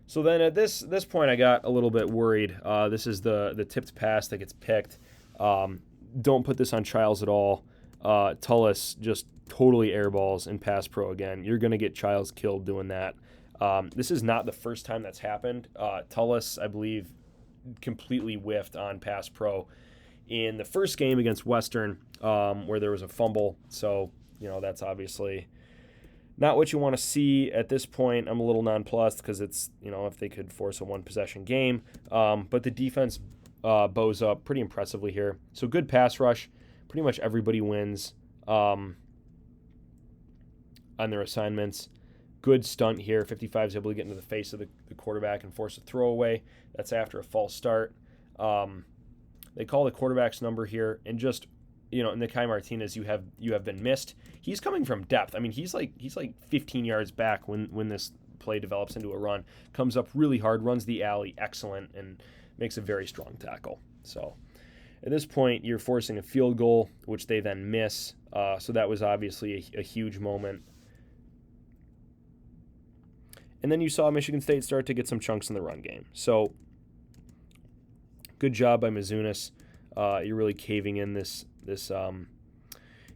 So then at this point, I got a little bit worried. This is the tipped pass that gets picked. Don't put this on Childs at all. Tullis just totally airballs in pass pro again. You're going to get Childs killed doing that. This is not the first time that's happened. Tullis, I believe, completely whiffed on pass pro in the first game against Western, where there was a fumble. So, that's obviously not what you want to see at this point. I'm a little nonplussed because it's, if they could force a one-possession game. But the defense bows up pretty impressively here. So good pass rush. Pretty much everybody wins on their assignments. Good stunt here. 55 is able to get into the face of the quarterback and force a throwaway. That's after a false start. They call the quarterback's number here, and just Nikai Martinez, you have been missed. He's coming from depth. I mean, he's like 15 yards back when this play develops into a run. Comes up really hard, runs the alley, excellent, and makes a very strong tackle. So at this point, you're forcing a field goal, which they then miss. So that was obviously a huge moment. And then you saw Michigan State start to get some chunks in the run game. So good job by Mizunis. You're really caving in this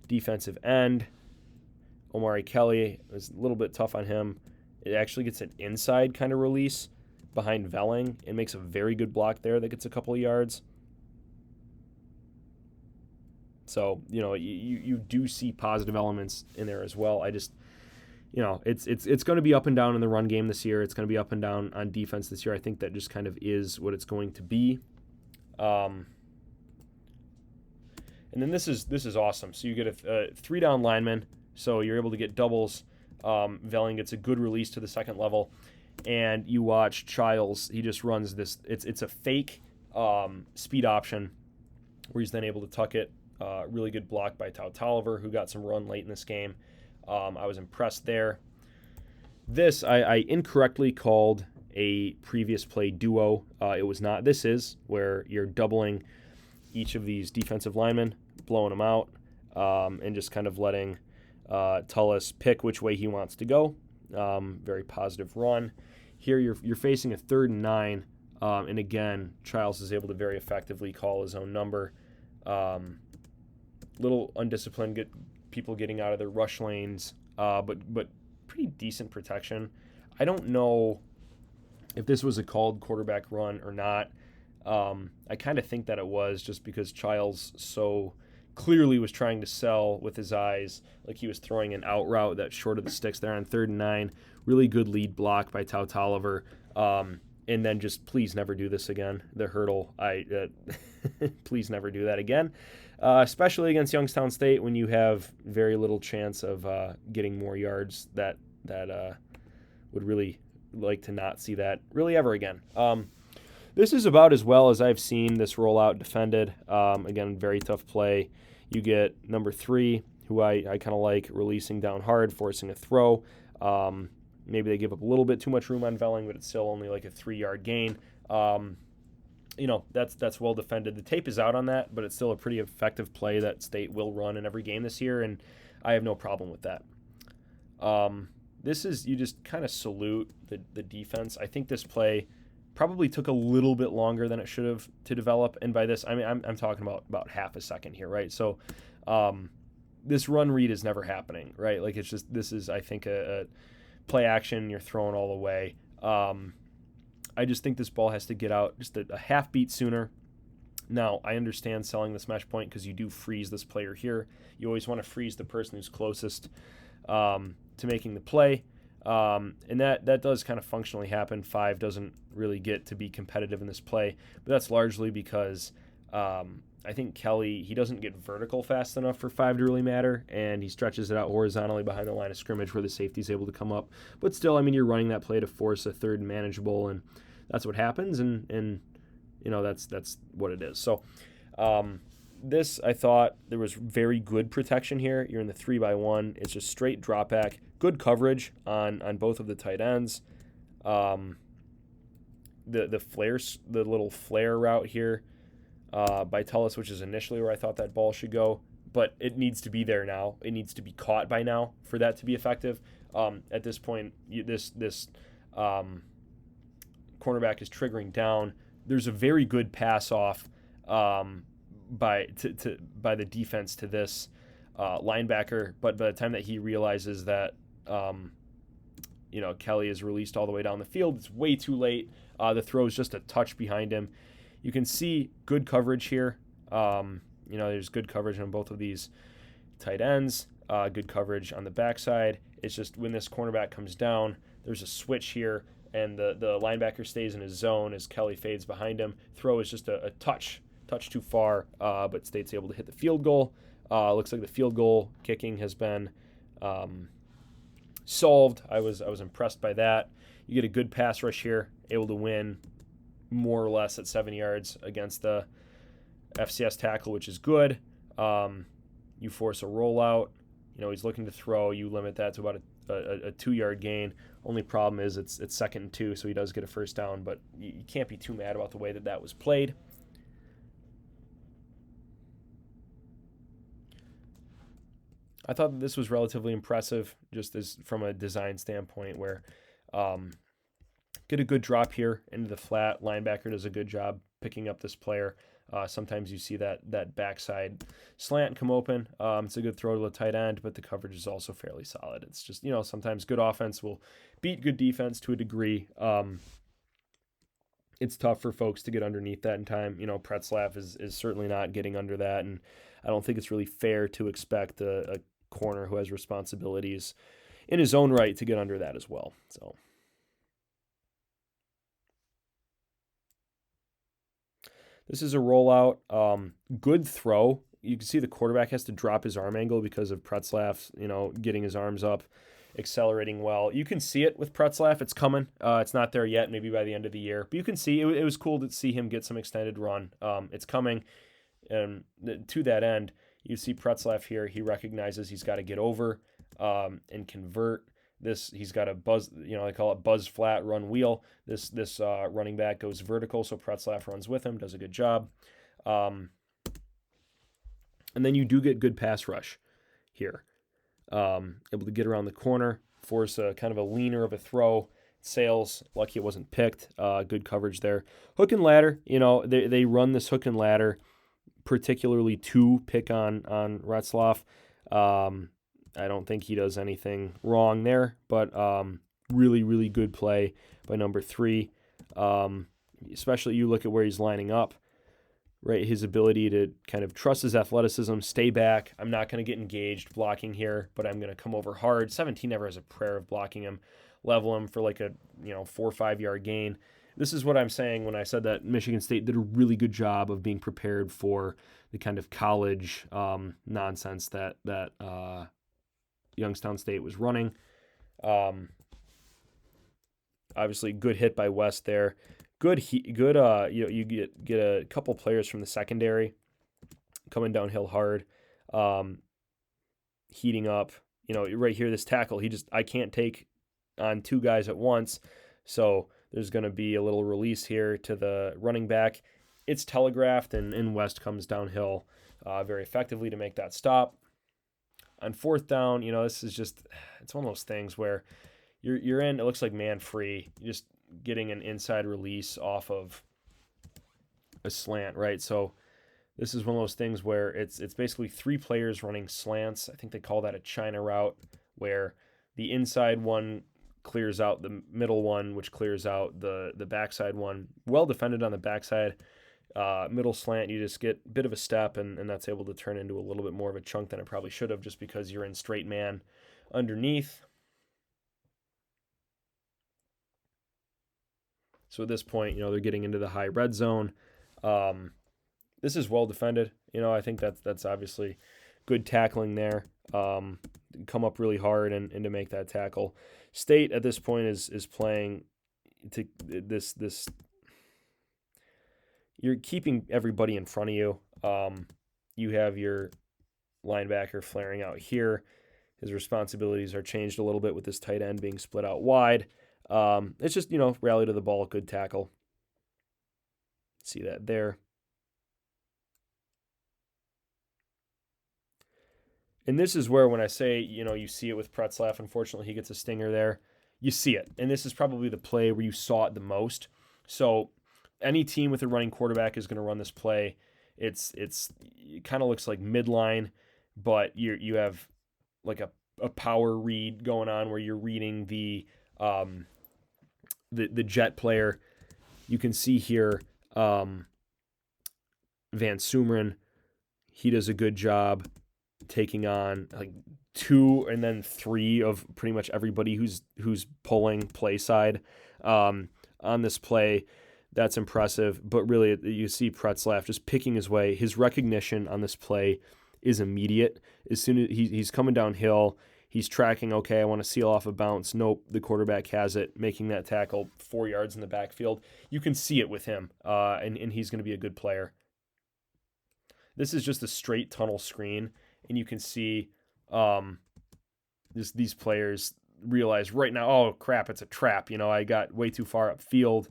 defensive end. Omari Kelly was a little bit tough on him. It actually gets an inside kind of release behind Velling and makes a very good block there that gets a couple of yards. So, you do see positive elements in there as well. I just, it's going to be up and down in the run game this year. It's going to be up and down on defense this year. I think that just kind of is what it's going to be. And then this is awesome. So you get a 3-down lineman, so you're able to get doubles. Velling gets a good release to the second level, and you watch Childs. He just runs this. It's a fake speed option where he's then able to tuck it. Really good block by Tolliver, who got some run late in this game. I was impressed there. This, I incorrectly called a previous play duo. It was not. This is where you're doubling each of these defensive linemen, blowing them out, and just kind of letting Tullis pick which way he wants to go. Very positive run. Here you're facing a 3rd and 9, and again, Childs is able to very effectively call his own number. Little undisciplined, get people getting out of their rush lanes, but pretty decent protection. I don't know if this was a called quarterback run or not. I kind of think that it was, just because Childs so clearly was trying to sell with his eyes, like he was throwing an out route that short of the sticks there on 3rd and 9. Really good lead block by Tolliver. And then just please never do this again. The hurdle, please never do that again. Especially against Youngstown State when you have very little chance of getting more yards. That would really like to not see that really ever again. This is about as well as I've seen this rollout defended. Again, very tough play. You get number 3, who I kind of like, releasing down hard, forcing a throw. Maybe they give up a little bit too much room on Velling, but it's still only like a 3-yard gain. That's well defended. The tape is out on that, but it's still a pretty effective play that State will run in every game this year, and I have no problem with that. This is, you just kind of salute the defense. I think this play probably took a little bit longer than it should have to develop, and by this, I mean, I'm talking about half a second here, right? So this run read is never happening, right? Like, it's just, this is, I think, a play action, you're throwing all the way. I just think this ball has to get out just a half beat sooner. Now, I understand selling this mesh point because you do freeze this player here. You always want to freeze the person who's closest to making the play. And that does kind of functionally happen. 5 doesn't really get to be competitive in this play, but that's largely because I think Kelly, he doesn't get vertical fast enough for 5 to really matter, and he stretches it out horizontally behind the line of scrimmage where the safety's able to come up. But still, I mean, you're running that play to force a third and manageable, and that's what happens, and you know, that's what it is. So this, I thought there was very good protection here. You're in the 3-by-1. It's just straight drop back. Good coverage on both of the tight ends. The flares, the little flare route here by Tullis, which is initially where I thought that ball should go, but it needs to be there now. It needs to be caught by now for that to be effective. At this point, this cornerback is triggering down. There's a very good pass off by the defense to this linebacker, but by the time that he realizes that Kelly is released all the way down the field, it's way too late. The throw is just a touch behind him. You can see good coverage here. There's good coverage on both of these tight ends, good coverage on the backside. It's just when this cornerback comes down, there's a switch here, and the linebacker stays in his zone as Kelly fades behind him. Throw is just a touch too far, but State's able to hit the field goal. Looks like the field goal kicking has been solved. I was impressed by that. You get a good pass rush here, able to win more or less at 7 yards against the FCS tackle, which is good. You force a rollout. He's looking to throw. You limit that to about a 2-yard gain. Only problem is it's 2nd and 2, so he does get a first down, but you can't be too mad about the way that was played. I thought that this was relatively impressive, just as from a design standpoint, where get a good drop here into the flat. Linebacker does a good job picking up this player. Sometimes you see that backside slant come open. It's a good throw to the tight end, but the coverage is also fairly solid. It's just, sometimes good offense will beat good defense to a degree. It's tough for folks to get underneath that in time. Pretzlaff is certainly not getting under that, and I don't think it's really fair to expect a corner who has responsibilities in his own right to get under that as well. So this is a rollout. Good throw. You can see the quarterback has to drop his arm angle because of Pretzlaff, getting his arms up, accelerating well. You can see it with Pretzlaff. It's coming. It's not there yet, maybe by the end of the year. But you can see it was cool to see him get some extended run. It's coming. And to that end, you see Pretzlaff here. He recognizes he's got to get over and convert. He's got a buzz, they call it buzz flat run wheel. This running back goes vertical, so Pretzlaff runs with him, does a good job. And then you do get good pass rush here. Able to get around the corner, force a kind of a leaner of a throw. Sales, lucky it wasn't picked. Good coverage there. Hook and ladder, they run this hook and ladder particularly to pick on Retzlaff. I don't think he does anything wrong there, but really, really good play by number 3. Especially you look at where he's lining up, right? His ability to kind of trust his athleticism, stay back. I'm not going to get engaged blocking here, but I'm going to come over hard. 17 never has a prayer of blocking him, level him for like a 4 or 5 yard gain. This is what I'm saying when I said that Michigan State did a really good job of being prepared for the kind of college nonsense that Youngstown State was running. Obviously, good hit by West there. You get a couple players from the secondary coming downhill hard, heating up. Right here, this tackle, I can't take on 2 guys at once, so there's going to be a little release here to the running back. It's telegraphed, and West comes downhill very effectively to make that stop. On 4th down, this is it's one of those things where you're in, it looks like man free, you're just getting an inside release off of a slant, right? So this is one of those things where it's basically 3 players running slants. I think they call that a China route, where the inside one clears out the middle one, which clears out the backside one. Well defended on the backside. Middle slant, you just get a bit of a step, and that's able to turn into a little bit more of a chunk than it probably should have, just because you're in straight man underneath. So at this point, they're getting into the high red zone. This is well defended. I think that's obviously good tackling there. Come up really hard and to make that tackle. State at this point is playing to this. You're keeping everybody in front of you. You have your linebacker flaring out here. His responsibilities are changed a little bit with this tight end being split out wide. It's just, rally to the ball, good tackle. See that there. And this is where, when I say, you see it with Pretzlaff, unfortunately he gets a stinger there. You see it. And this is probably the play where you saw it the most. So any team with a running quarterback is going to run this play. It kind of looks like midline, but you have like a power read going on where you're reading the jet player. You can see here Van Sumeren, he does a good job taking on like 2 and then 3 of pretty much everybody who's pulling play side on this play. That's impressive, but really you see Pretzlaff just picking his way. His recognition on this play is immediate. As soon as he's coming downhill, he's tracking, okay, I want to seal off a bounce. Nope, the quarterback has it, making that tackle 4 yards in the backfield. You can see it with him, and he's going to be a good player. This is just a straight tunnel screen, and you can see these players realize right now, oh, crap, it's a trap. I got way too far upfield.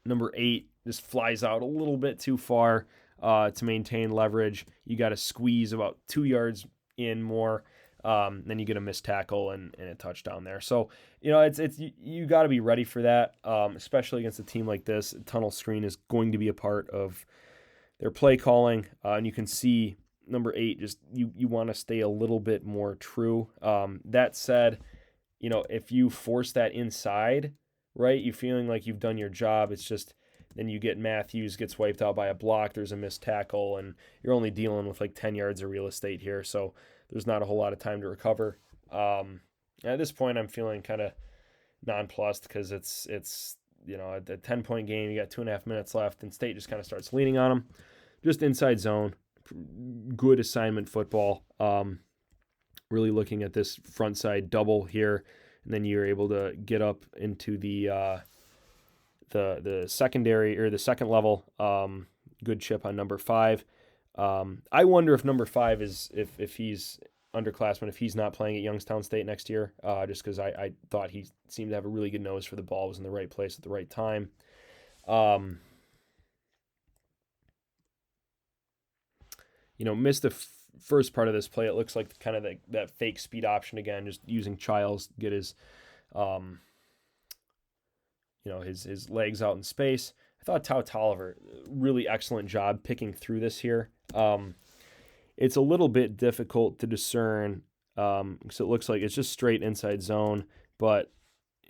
Number 8 just flies out a little bit too far to maintain leverage. You got to squeeze about 2 yards in more. Then you get a missed tackle and a touchdown there. So, it's you got to be ready for that, especially against a team like this. Tunnel screen is going to be a part of their play calling, and you can see number 8, just you want to stay a little bit more true. That said, if you force that inside, right, you're feeling like you've done your job. It's just then you get Matthews gets wiped out by a block. There's a missed tackle, and you're only dealing with like 10 yards of real estate here. So there's not a whole lot of time to recover. At this point, I'm feeling kind of nonplussed because it's a 10-point game. You got 2.5 minutes left, and State just kind of starts leaning on them. Just inside zone, good assignment football. Really looking at this front side double here. And then you're able to get up into the secondary or the second level. Good chip on number 5. I wonder if number 5 is if he's underclassman, if he's not playing at Youngstown State next year. Just because I thought he seemed to have a really good nose for the ball, was in the right place at the right time. Missed the first part of this play. It looks like kind of that fake speed option again, just using Childs to get his his legs out in space. I thought Tao Tolliver, really excellent job picking through this here. It's a little bit difficult to discern because it looks like it's just straight inside zone, but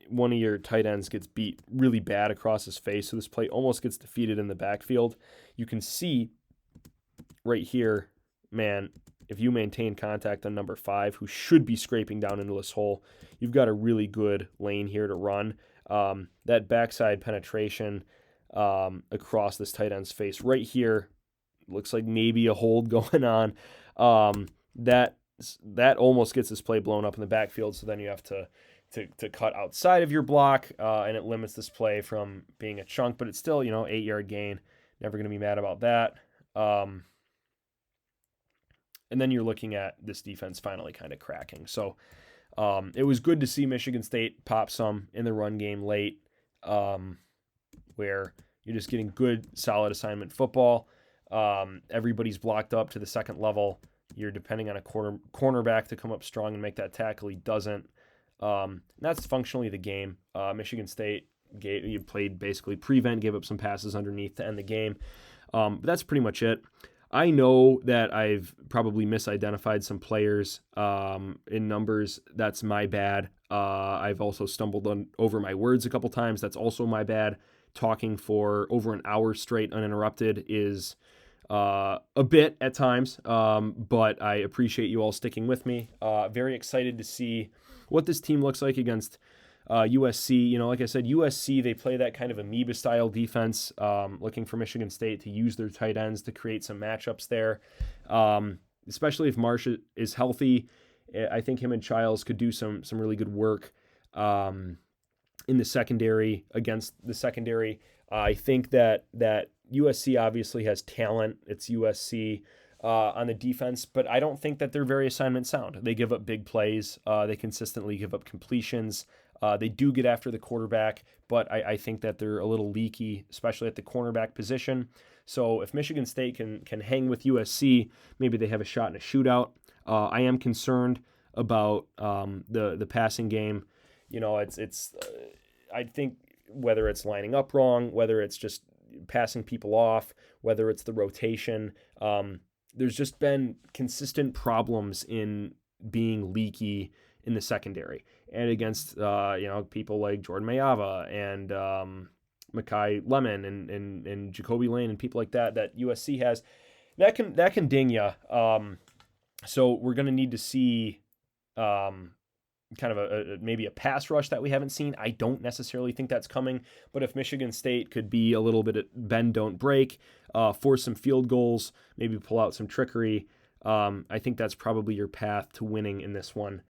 one of your tight ends gets beat really bad across his face, so this play almost gets defeated in the backfield. You can see right here, man, if you maintain contact on number 5, who should be scraping down into this hole, you've got a really good lane here to run. That backside penetration across this tight end's face right here looks like maybe a hold going on. That almost gets this play blown up in the backfield, so then you have to cut outside of your block, and it limits this play from being a chunk, but it's still, 8-yard gain. Never going to be mad about that. And then you're looking at this defense finally kind of cracking. So it was good to see Michigan State pop some in the run game late, where you're just getting good, solid assignment football. Everybody's blocked up to the second level. You're depending on a cornerback to come up strong and make that tackle. He doesn't. That's functionally the game. Michigan State played basically prevent, gave up some passes underneath to end the game. But that's pretty much it. I know that I've probably misidentified some players in numbers. That's my bad. I've also stumbled over my words a couple times. That's also my bad. Talking for over an hour straight uninterrupted is a bit at times, but I appreciate you all sticking with me. Very excited to see what this team looks like against USC. You know, like I said, USC, they play that kind of amoeba-style defense, looking for Michigan State to use their tight ends to create some matchups there, especially if Marsh is healthy. I think him and Childs could do some really good work in the secondary, against the secondary. I think that USC obviously has talent. It's USC on the defense, but I don't think that they're very assignment sound. They give up big plays. They consistently give up completions. They do get after the quarterback, but I think that they're a little leaky, especially at the cornerback position. So if Michigan State can hang with USC, maybe they have a shot in a shootout. I am concerned about the passing game. You know, it's I think whether it's lining up wrong, whether it's just passing people off, whether it's the rotation, there's just been consistent problems in being leaky in the secondary and against people like Jordan Mayava and Makai Lemon and Jacoby Lane and people like that USC has. That can ding you. So we're going to need to see kind of maybe a pass rush that we haven't seen. I don't necessarily think that's coming, but if Michigan State could be a little bit at bend, don't break, force some field goals, maybe pull out some trickery, I think that's probably your path to winning in this one.